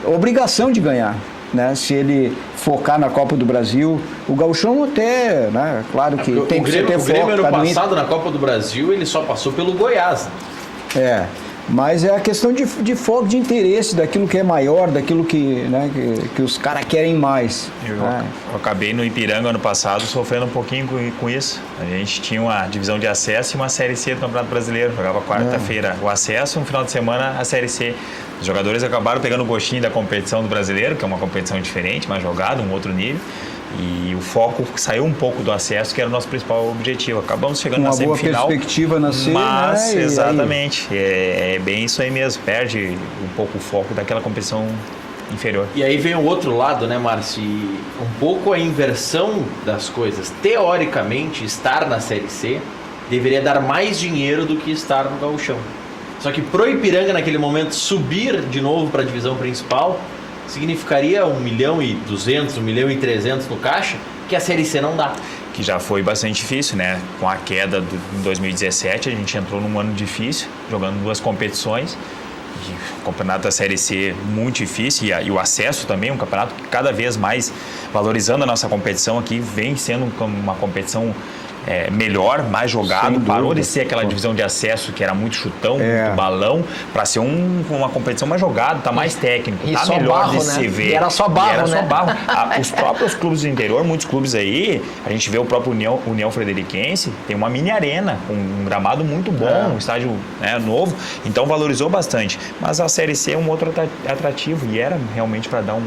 obrigação de ganhar, né? Se ele focar na Copa do Brasil, o Gauchão até, né? Claro que tem que ter foco. O Grêmio ano passado, na Copa do Brasil, ele só passou pelo Goiás. Mas é a questão de foco, de interesse, daquilo que é maior, daquilo que, né, que os caras querem mais. Eu acabei no Ipiranga ano passado sofrendo um pouquinho com isso. A gente tinha uma divisão de acesso e uma Série C do Campeonato Brasileiro. Jogava quarta-feira o acesso, no final de semana a Série C. Os jogadores acabaram pegando o gostinho da competição do Brasileiro, que é uma competição diferente, mais jogada, um outro nível. E o foco saiu um pouco do acesso, que era o nosso principal objetivo. Acabamos chegando na semifinal. Uma boa perspectiva na C, mas, né? Exatamente. É bem isso aí mesmo. Perde um pouco o foco daquela competição inferior. E aí vem o outro lado, né, Márcio? Um pouco a inversão das coisas. Teoricamente, estar na Série C deveria dar mais dinheiro do que estar no Gauchão. Só que pro Ipiranga, naquele momento, subir de novo para a divisão principal significaria 1.200.000, 1.300.000 no caixa, que a Série C não dá. Que já foi bastante difícil, né? Com a queda em 2017, a gente entrou num ano difícil, jogando 2 competições. O campeonato da Série C muito difícil e o acesso também, um campeonato que cada vez mais valorizando a nossa competição aqui, vem sendo uma competição melhor, mais jogado, parou de ser aquela divisão de acesso que era muito chutão, muito balão, para ser uma competição mais jogada, tá mais técnico, tá melhor barro, de se ver. E era só barro, Só barro. Os próprios clubes do interior, muitos clubes aí, a gente vê o próprio União Frederiquense, tem uma mini arena, com um gramado muito bom, um estádio novo, então valorizou bastante. Mas a Série C é um outro atrativo e era realmente para dar um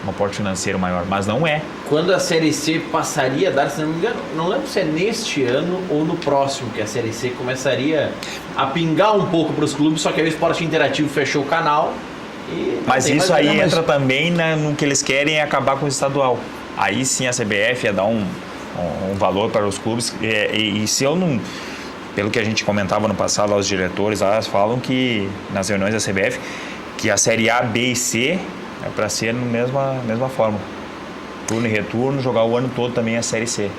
aporte financeiro maior, mas não é. Quando a Série C passaria a dar, se não me engano, não lembro se é neste ano ou no próximo, que a Série C começaria a pingar um pouco para os clubes, só que aí o Esporte Interativo fechou o canal. Mas isso aí entra também no que eles querem é acabar com o estadual. Aí sim a CBF ia dar um valor para os clubes e se eu não... Pelo que a gente comentava no passado, os diretores lá falam que nas reuniões da CBF que a Série A, B e C é para ser na mesma forma. Turno e retorno, jogar o ano todo também a Série C.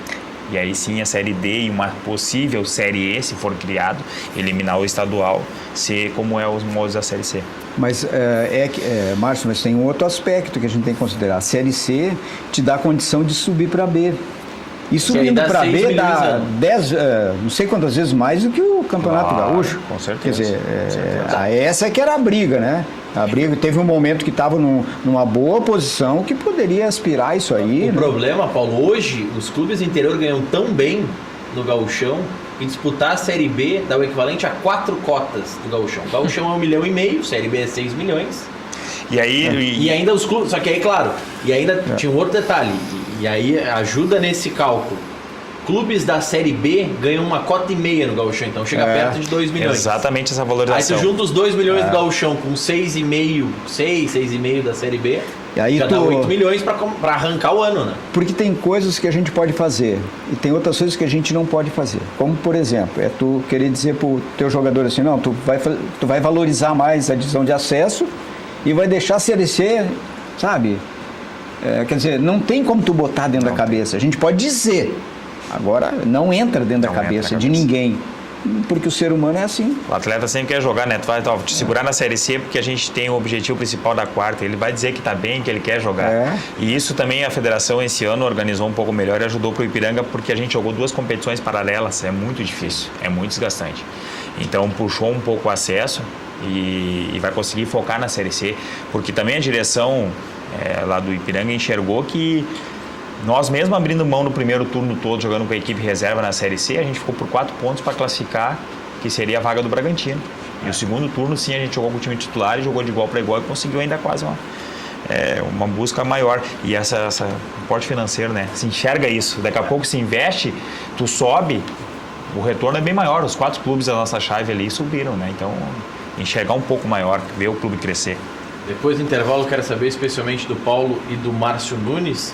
E aí sim a Série D e uma possível Série E, se for criado, eliminar o estadual, ser como é os moldes da Série C. Mas, Márcio, mas tem um outro aspecto que a gente tem que considerar. A Série C te dá a condição de subir para B. E subindo para B dá 10, não sei quantas vezes mais do que o Campeonato Gaúcho. Com certeza. Quer dizer, essa é que era a briga, né? A briga teve um momento que estava numa boa posição que poderia aspirar isso aí. O problema, Paulo, hoje os clubes do interior ganham tão bem no Gauchão e disputar a Série B dá o equivalente a 4 cotas do Gauchão. O Gauchão é 1,5 milhão, Série B é 6 milhões. E aí... E ainda os clubes, só que aí, claro, e ainda tinha um outro detalhe, e aí ajuda nesse cálculo. Clubes da Série B ganham 1,5 cota no Gauchão, então chega perto de 2 milhões. Exatamente essa valorização. Aí tu junta os 2 milhões do Gauchão com 6,5 da Série B, e aí já dá 8 milhões para arrancar o ano, né? Porque tem coisas que a gente pode fazer e tem outras coisas que a gente não pode fazer. Como, por exemplo, tu querer dizer pro teu jogador assim, não, tu vai valorizar mais a divisão de acesso e vai deixar a Série C, sabe? Quer dizer, não tem como tu botar dentro da cabeça. A gente pode dizer, agora não entra dentro da cabeça de ninguém. Porque o ser humano é assim. O atleta sempre quer jogar, né? Tu vai te segurar na Série C porque a gente tem o objetivo principal da quarta. Ele vai dizer que tá bem, que ele quer jogar. E isso também a federação esse ano organizou um pouco melhor e ajudou pro Ipiranga porque a gente jogou 2 competições paralelas. É muito difícil, é muito desgastante. Então puxou um pouco o acesso e vai conseguir focar na Série C. Porque também a direção lá do Ipiranga enxergou que nós mesmo abrindo mão no primeiro turno todo, jogando com a equipe reserva na Série C, a gente ficou por 4 pontos para classificar, que seria a vaga do Bragantino. E o segundo turno, sim, a gente jogou com o time titular e jogou de igual para igual e conseguiu ainda quase uma busca maior. E essa aporte financeiro, né? Se enxerga isso. Daqui a pouco se investe, tu sobe, o retorno é bem maior. Os 4 clubes da nossa chave ali subiram, né? Então, enxergar um pouco maior, ver o clube crescer. Depois do intervalo, quero saber especialmente do Paulo e do Márcio Nunes,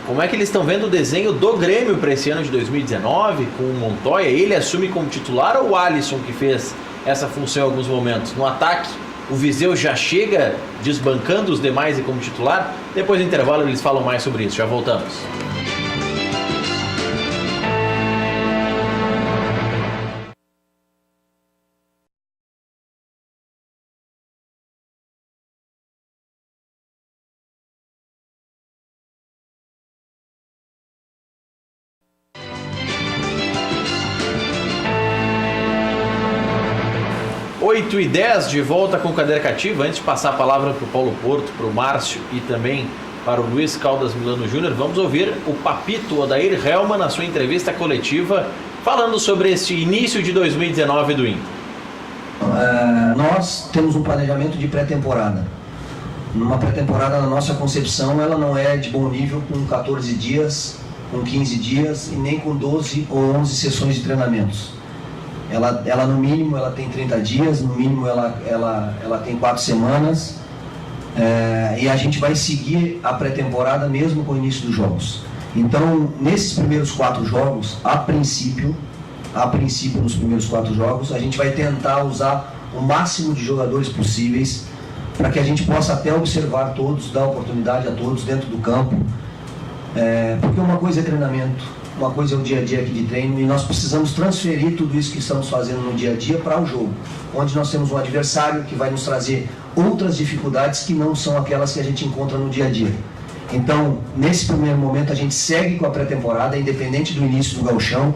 como é que eles estão vendo o desenho do Grêmio para esse ano de 2019, com o Montoya? Ele assume como titular ou o Alisson que fez essa função em alguns momentos? No ataque, o Viseu já chega desbancando os demais e como titular? Depois do intervalo eles falam mais sobre isso. Já voltamos. 8h10, de volta com Cadeira Cativa. Antes de passar a palavra para o Paulo Porto, para o Márcio e também para o Luiz Caldas Milano Júnior, vamos ouvir o Papito Odair Hellmann na sua entrevista coletiva, falando sobre esse início de 2019 do Inter. Nós temos um planejamento de pré-temporada. Numa pré-temporada, na nossa concepção, ela não é de bom nível com 14 dias, com 15 dias e nem com 12 ou 11 sessões de treinamentos. Ela no mínimo ela tem 30 dias, no mínimo ela tem 4 semanas, e a gente vai seguir a pré-temporada mesmo com o início dos jogos. Então, nesses primeiros 4 jogos, a princípio nos primeiros 4 jogos, a gente vai tentar usar o máximo de jogadores possíveis para que a gente possa até observar todos, dar oportunidade a todos dentro do campo, porque uma coisa é treinamento, uma coisa é o dia a dia aqui de treino, e nós precisamos transferir tudo isso que estamos fazendo no dia a dia para o jogo, onde nós temos um adversário que vai nos trazer outras dificuldades que não são aquelas que a gente encontra no dia a dia. Então, nesse primeiro momento, a gente segue com a pré-temporada, independente do início do gauchão,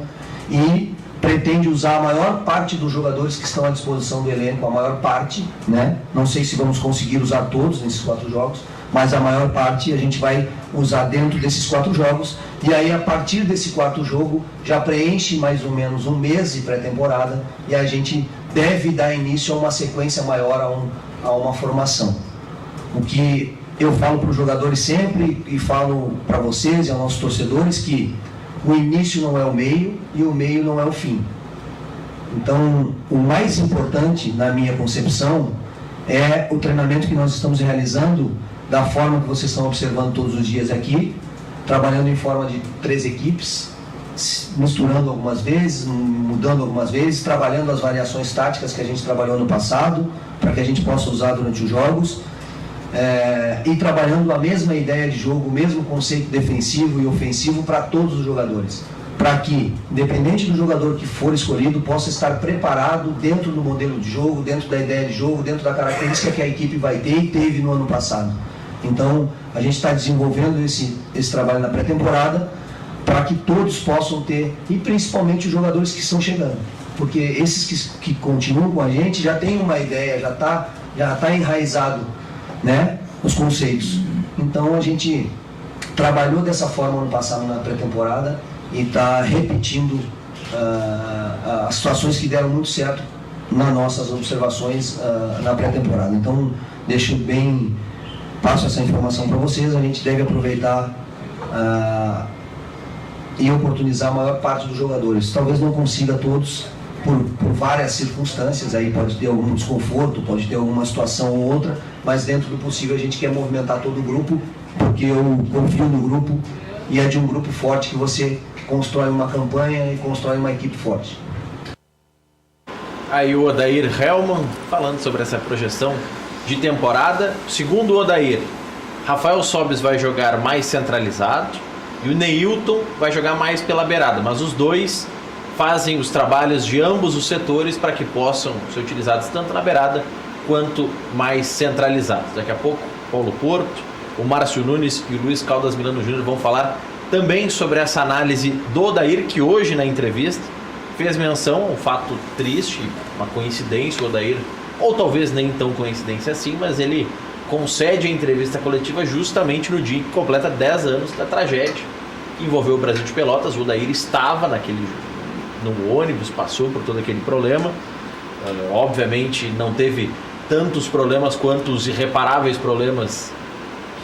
e pretende usar a maior parte dos jogadores que estão à disposição do elenco, a maior parte, né? Não sei se vamos conseguir usar todos nesses 4 jogos, mas a maior parte a gente vai usar dentro desses 4 jogos, e aí a partir desse 4º jogo já preenche mais ou menos um mês de pré-temporada, e a gente deve dar início a uma sequência maior, a uma formação. O que eu falo para os jogadores sempre, e falo para vocês e aos nossos torcedores, que o início não é o meio e o meio não é o fim. Então, o mais importante, na minha concepção, é o treinamento que nós estamos realizando da forma que vocês estão observando todos os dias aqui, trabalhando em forma de 3 equipes, misturando algumas vezes, mudando algumas vezes, trabalhando as variações táticas que a gente trabalhou no passado, para que a gente possa usar durante os jogos, e trabalhando a mesma ideia de jogo, o mesmo conceito defensivo e ofensivo para todos os jogadores, para que, independente do jogador que for escolhido, possa estar preparado dentro do modelo de jogo, dentro da ideia de jogo, dentro da característica que a equipe vai ter e teve no ano passado. Então, a gente está desenvolvendo esse trabalho na pré-temporada para que todos possam ter, e principalmente os jogadores que estão chegando, porque esses que continuam com a gente já tem uma ideia, já tá enraizado, né, os conceitos. Então a gente trabalhou dessa forma ano passado na pré-temporada e está repetindo as situações que deram muito certo nas nossas observações na pré-temporada. Então passo essa informação para vocês. A gente deve aproveitar e oportunizar a maior parte dos jogadores. Talvez não consiga todos por várias circunstâncias, aí pode ter algum desconforto, pode ter alguma situação ou outra, mas dentro do possível a gente quer movimentar todo o grupo, porque eu confio no grupo e é de um grupo forte que você constrói uma campanha e constrói uma equipe forte. Aí o Odair Hellmann falando sobre essa projeção de temporada. Segundo o Odair, Rafael Sobis vai jogar mais centralizado e o Neilton vai jogar mais pela beirada, mas os dois fazem os trabalhos de ambos os setores para que possam ser utilizados tanto na beirada quanto mais centralizados. Daqui a pouco, Paulo Porto, o Márcio Nunes e o Luiz Caldas Milano Júnior vão falar também sobre essa análise do Odair, que hoje na entrevista fez menção a um fato triste, uma coincidência, o Odair, ou talvez nem tão coincidência assim, mas ele concede a entrevista coletiva justamente no dia que completa 10 anos da tragédia que envolveu o Brasil de Pelotas. O Odair estava no ônibus, passou por todo aquele problema, obviamente não teve tantos problemas quanto os irreparáveis problemas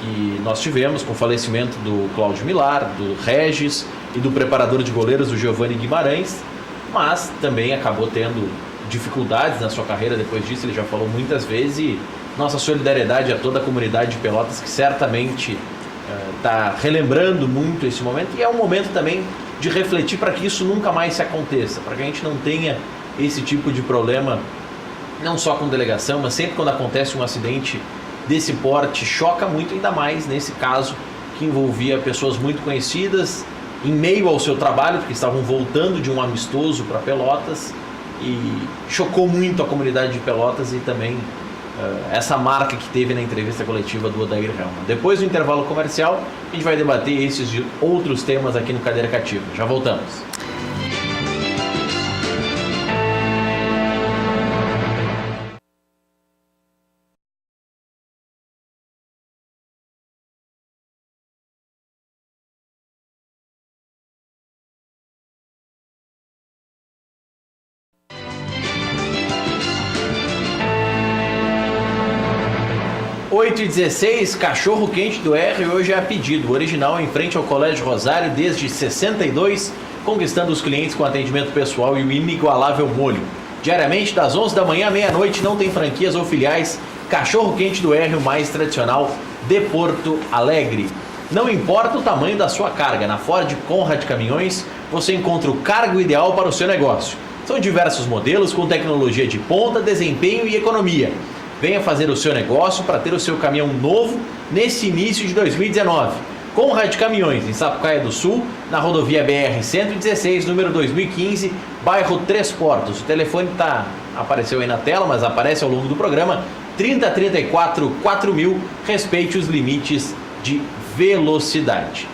que nós tivemos com o falecimento do Cláudio Milar, do Regis e do preparador de goleiros, do Giovanni Guimarães, mas também acabou tendo dificuldades na sua carreira depois disso. Ele já falou muitas vezes, e nossa solidariedade a toda a comunidade de Pelotas, que certamente está relembrando muito esse momento, e é um momento também de refletir para que isso nunca mais se aconteça, para que a gente não tenha esse tipo de problema, não só com delegação, mas sempre quando acontece um acidente desse porte, choca muito, ainda mais nesse caso que envolvia pessoas muito conhecidas, em meio ao seu trabalho, porque estavam voltando de um amistoso para Pelotas, e chocou muito a comunidade de Pelotas e também essa marca que teve na entrevista coletiva do Odair Hellmann. Depois do intervalo comercial, a gente vai debater esses e outros temas aqui no Cadeira Cativa. Já voltamos. 8h16, cachorro quente do R hoje é a pedido. O original em frente ao Colégio Rosário desde 62, conquistando os clientes com atendimento pessoal e o inigualável molho. Diariamente, das 11 da manhã à meia-noite, não tem franquias ou filiais. Cachorro quente do R, o mais tradicional de Porto Alegre. Não importa o tamanho da sua carga, na Ford Conrad Caminhões você encontra o cargo ideal para o seu negócio. São diversos modelos com tecnologia de ponta, desempenho e economia. Venha fazer o seu negócio para ter o seu caminhão novo nesse início de 2019. Conrad Caminhões, em Sapucaia do Sul, na rodovia BR-116, número 2015, bairro Três Portos. O telefone apareceu aí na tela, mas aparece ao longo do programa, 3034 4000, respeite os limites de velocidade.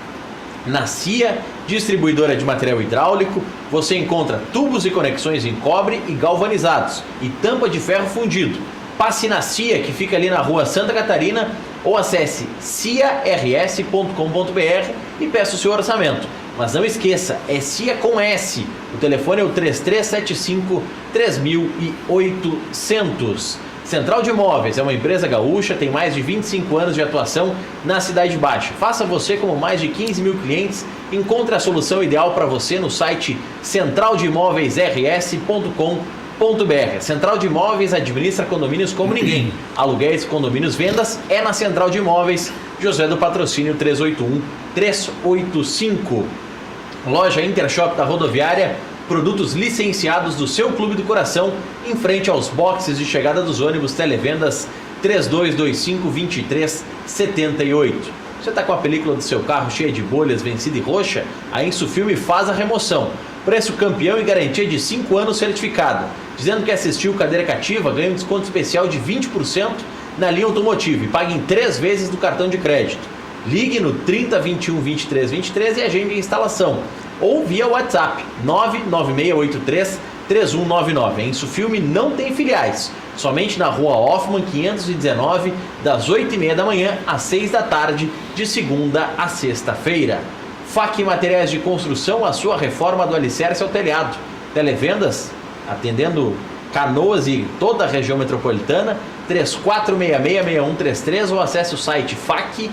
Na CIA, distribuidora de material hidráulico, você encontra tubos e conexões em cobre e galvanizados e tampa de ferro fundido. Passe na CIA, que fica ali na rua Santa Catarina, ou acesse ciars.com.br e peça o seu orçamento. Mas não esqueça, é CIA com S. O telefone é o 3375-3800. Central de Imóveis é uma empresa gaúcha, tem mais de 25 anos de atuação na Cidade Baixa. Faça você como mais de 15 mil clientes. Encontre a solução ideal para você no site centraldeimoveisrs.com.br. Central de Imóveis administra condomínios como ninguém. Aluguéis, condomínios, vendas é na Central de Imóveis. José do Patrocínio 381-385. Loja Intershop da Rodoviária. Produtos licenciados do seu clube do coração, em frente aos boxes de chegada dos ônibus. Televendas 3225-2378. Você está com a película do seu carro cheia de bolhas, vencida e roxa? A Insufilme faz a remoção. Preço campeão e garantia de 5 anos certificada. Dizendo que assistiu Cadeira Cativa, ganha um desconto especial de 20% na linha automotiva e pague em 3 vezes do cartão de crédito. Ligue no 3021-2323 e agende a instalação. Ou via WhatsApp 99683-3199. A Insufilme não tem filiais, somente na Rua Hoffman 519, das 8h30 da manhã às 6 da tarde, de segunda a sexta-feira. FAC Materiais de Construção, a sua reforma do alicerce ao telhado. Televendas, atendendo Canoas e toda a região metropolitana, 3466-6133, ou acesse o site fachi.com.br.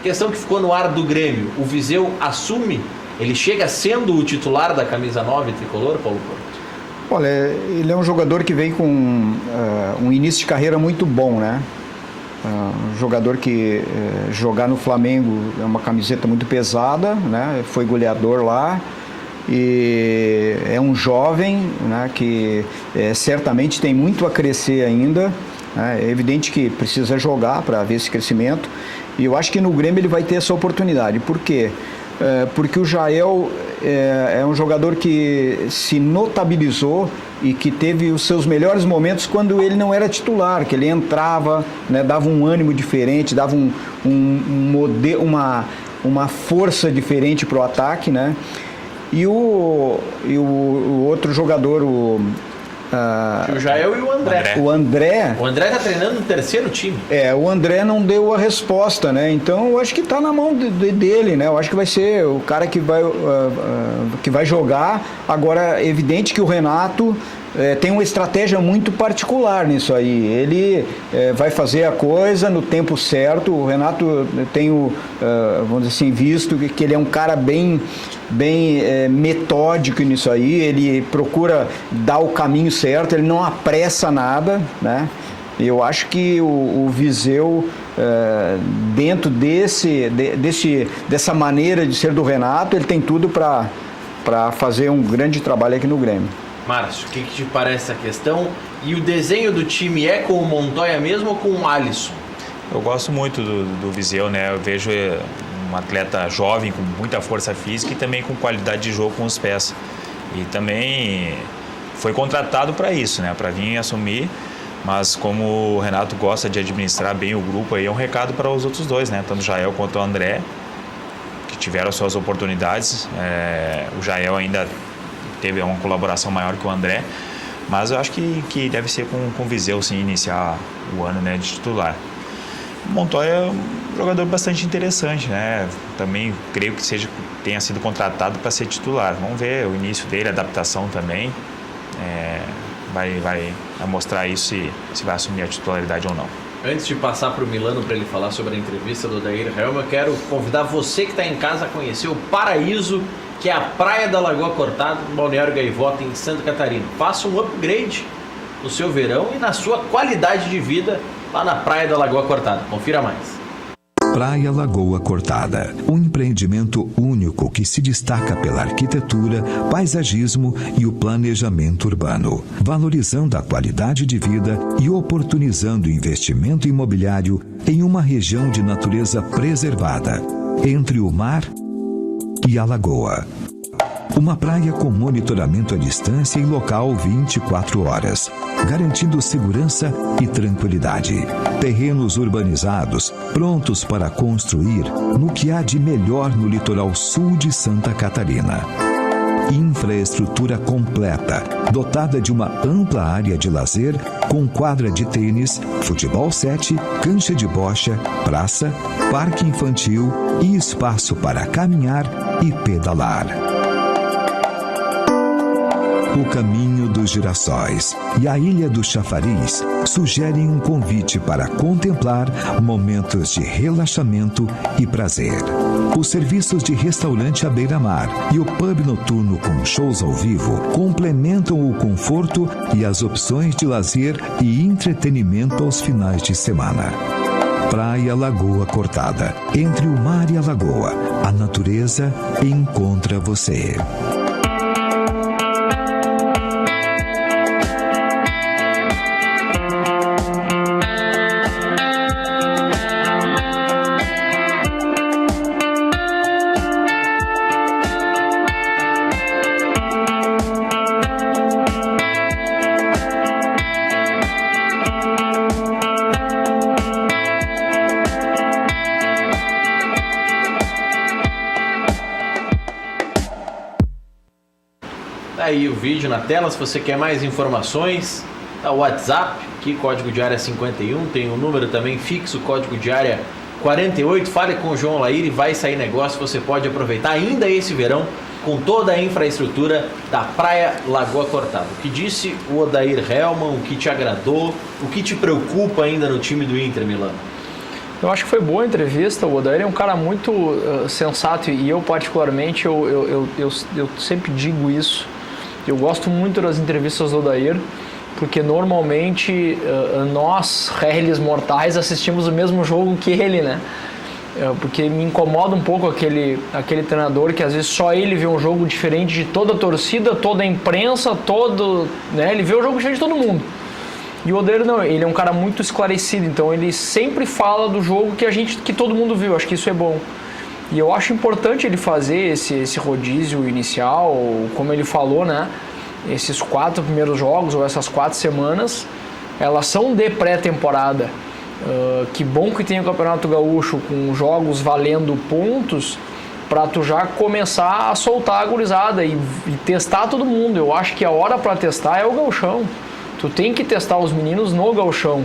Questão que ficou no ar do Grêmio. O Viseu assume, ele chega sendo o titular da camisa 9 tricolor, Paulo Porto? Olha, ele é um jogador que vem com um início de carreira muito bom, né? Um jogador que jogar no Flamengo é uma camiseta muito pesada, né? Foi goleador lá e é um jovem, né? Que certamente tem muito a crescer ainda. É evidente que precisa jogar para ver esse crescimento. E eu acho que no Grêmio ele vai ter essa oportunidade. Por quê? Porque o Jael é um jogador que se notabilizou e que teve os seus melhores momentos quando ele não era titular, que ele entrava, né, dava um ânimo diferente, dava uma força diferente para o ataque, né? E o outro jogador, o Jael e o André. O André está treinando no terceiro time. O André não deu a resposta, né? Então eu acho que está na mão dele, né? Eu acho que vai ser o cara que vai jogar. Agora, é evidente que o Renato tem uma estratégia muito particular nisso aí. Ele vai fazer a coisa no tempo certo. O Renato, eu tenho, vamos dizer assim, visto que ele é um cara bem metódico nisso aí. Ele procura dar o caminho certo, ele não apressa nada, né? Eu acho que o Viseu, dentro dessa maneira de ser do Renato, ele tem tudo para fazer um grande trabalho aqui no Grêmio. Márcio, o que te parece essa questão? E o desenho do time é com o Montoya mesmo ou com o Alisson? Eu gosto muito do Viseu, né? Eu vejo um atleta jovem com muita força física e também com qualidade de jogo com os pés. E também foi contratado para isso, né? Para vir assumir. Mas como o Renato gosta de administrar bem o grupo, aí é um recado para os outros dois, né? Tanto o Jael quanto o André, que tiveram suas oportunidades. O Jael ainda teve uma colaboração maior que o André, mas eu acho que deve ser com o Viseu, sim, iniciar o ano, né, de titular. O Montoya é um jogador bastante interessante, né? Também creio que tenha sido contratado para ser titular. Vamos ver o início dele, a adaptação também. mostrar isso se vai assumir a titularidade ou não. Antes de passar para o Milano para ele falar sobre a entrevista do Odair Helma, eu quero convidar você que está em casa a conhecer o Paraíso, que é a praia da Lagoa Cortada, no Balneário Gaivota, em Santa Catarina. Faça um upgrade no seu verão e na sua qualidade de vida lá na praia da Lagoa Cortada. Confira mais. Praia Lagoa Cortada, um empreendimento único que se destaca pela arquitetura, paisagismo e o planejamento urbano, valorizando a qualidade de vida e oportunizando o investimento imobiliário em uma região de natureza preservada, entre o mar e a lagoa. Uma praia com monitoramento à distância e local 24 horas, garantindo segurança e tranquilidade. Terrenos urbanizados, prontos para construir no que há de melhor no litoral sul de Santa Catarina. Infraestrutura completa, dotada de uma ampla área de lazer com quadra de tênis, futebol 7, cancha de bocha, praça, parque infantil e espaço para caminhar e pedalar. O Caminho dos Girassóis e a Ilha do Chafariz sugerem um convite para contemplar momentos de relaxamento e prazer. Os serviços de restaurante à beira-mar e o pub noturno com shows ao vivo complementam o conforto e as opções de lazer e entretenimento aos finais de semana. Praia Lagoa Cortada. Entre o mar e a lagoa, a natureza encontra você. Aí o vídeo na tela, se você quer mais informações, tá o WhatsApp, aqui código de área 51, tem um número também fixo, código de área 48, fale com o João Lair e vai sair negócio, você pode aproveitar ainda esse verão com toda a infraestrutura da Praia Lagoa Cortada. O que disse o Odair Helma, o que te agradou, o que te preocupa ainda no time do Inter, Milano? Eu acho que foi boa a entrevista. O Odair é um cara muito sensato e eu particularmente, eu sempre digo isso. Eu gosto muito das entrevistas do Odair, porque normalmente nós, réis mortais, assistimos o mesmo jogo que ele, né? Porque me incomoda um pouco aquele treinador que às vezes só ele vê um jogo diferente de toda a torcida, toda a imprensa, né? Ele vê o jogo diferente de todo mundo. E o Odair não, ele é um cara muito esclarecido, então ele sempre fala do jogo que todo mundo viu. Acho que isso é bom. E eu acho importante ele fazer esse rodízio inicial, como ele falou, né? Esses 4 primeiros jogos, ou essas 4 semanas, elas são de pré-temporada. Que bom que tem o Campeonato Gaúcho com jogos valendo pontos, para tu já começar a soltar a gurizada e testar todo mundo. Eu acho que a hora para testar é o gauchão. Tu tem que testar os meninos no gauchão.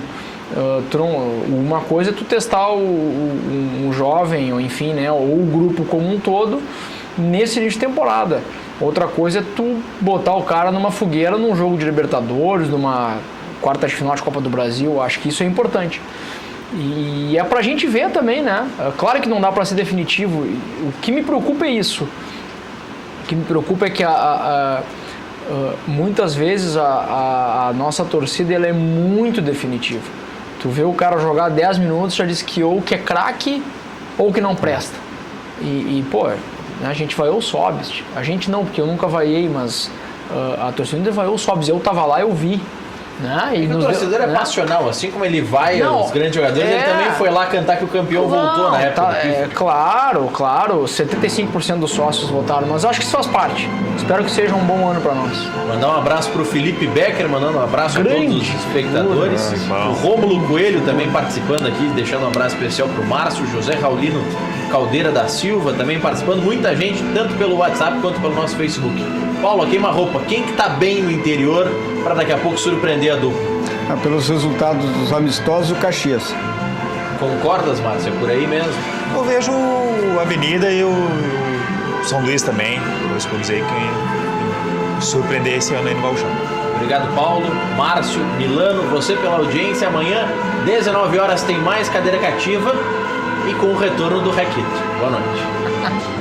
Uma coisa é tu testar um jovem, ou enfim, né, ou o grupo como um todo nesse início de temporada. Outra coisa é tu botar o cara numa fogueira num jogo de Libertadores, numa quarta de final de Copa do Brasil. Acho que isso é importante. E é pra gente ver também, né? Claro que não dá pra ser definitivo. O que me preocupa é isso. O que me preocupa é que muitas vezes a nossa torcida ela é muito definitiva. Tu vê o cara jogar 10 minutos, já diz que ou que é craque ou que não presta. Pô, a gente vaiou o Sobis. A gente não, porque eu nunca vaiei, mas a torcida vaiou o Sobis. Eu tava lá, eu vi. Né? E o torcedor é passional, assim como ele vai aos grandes jogadores, ele também foi lá cantar que o campeão voltou na época. Claro, 75% dos sócios votaram, mas acho que isso faz parte. Espero que seja um bom ano para nós. Mandar um abraço pro Felipe Becker, mandando um abraço a todos os espectadores. O Rômulo Coelho também participando aqui, deixando um abraço especial pro Márcio, José Raulino Caldeira da Silva também participando, muita gente, tanto pelo WhatsApp quanto pelo nosso Facebook. Paulo, queima-roupa, quem que tá bem no interior para daqui a pouco surpreender a dupla? Pelos resultados dos amistosos, o Caxias. Concordas, Márcio? É por aí mesmo? Eu vejo a Avenida e o São Luís também, dois clubes aí que surpreender esse ano aí no Gauchão. Obrigado, Paulo, Márcio, Milano, você pela audiência. Amanhã, 19 horas, tem mais Cadeira Cativa e com o retorno do Requito. Boa noite.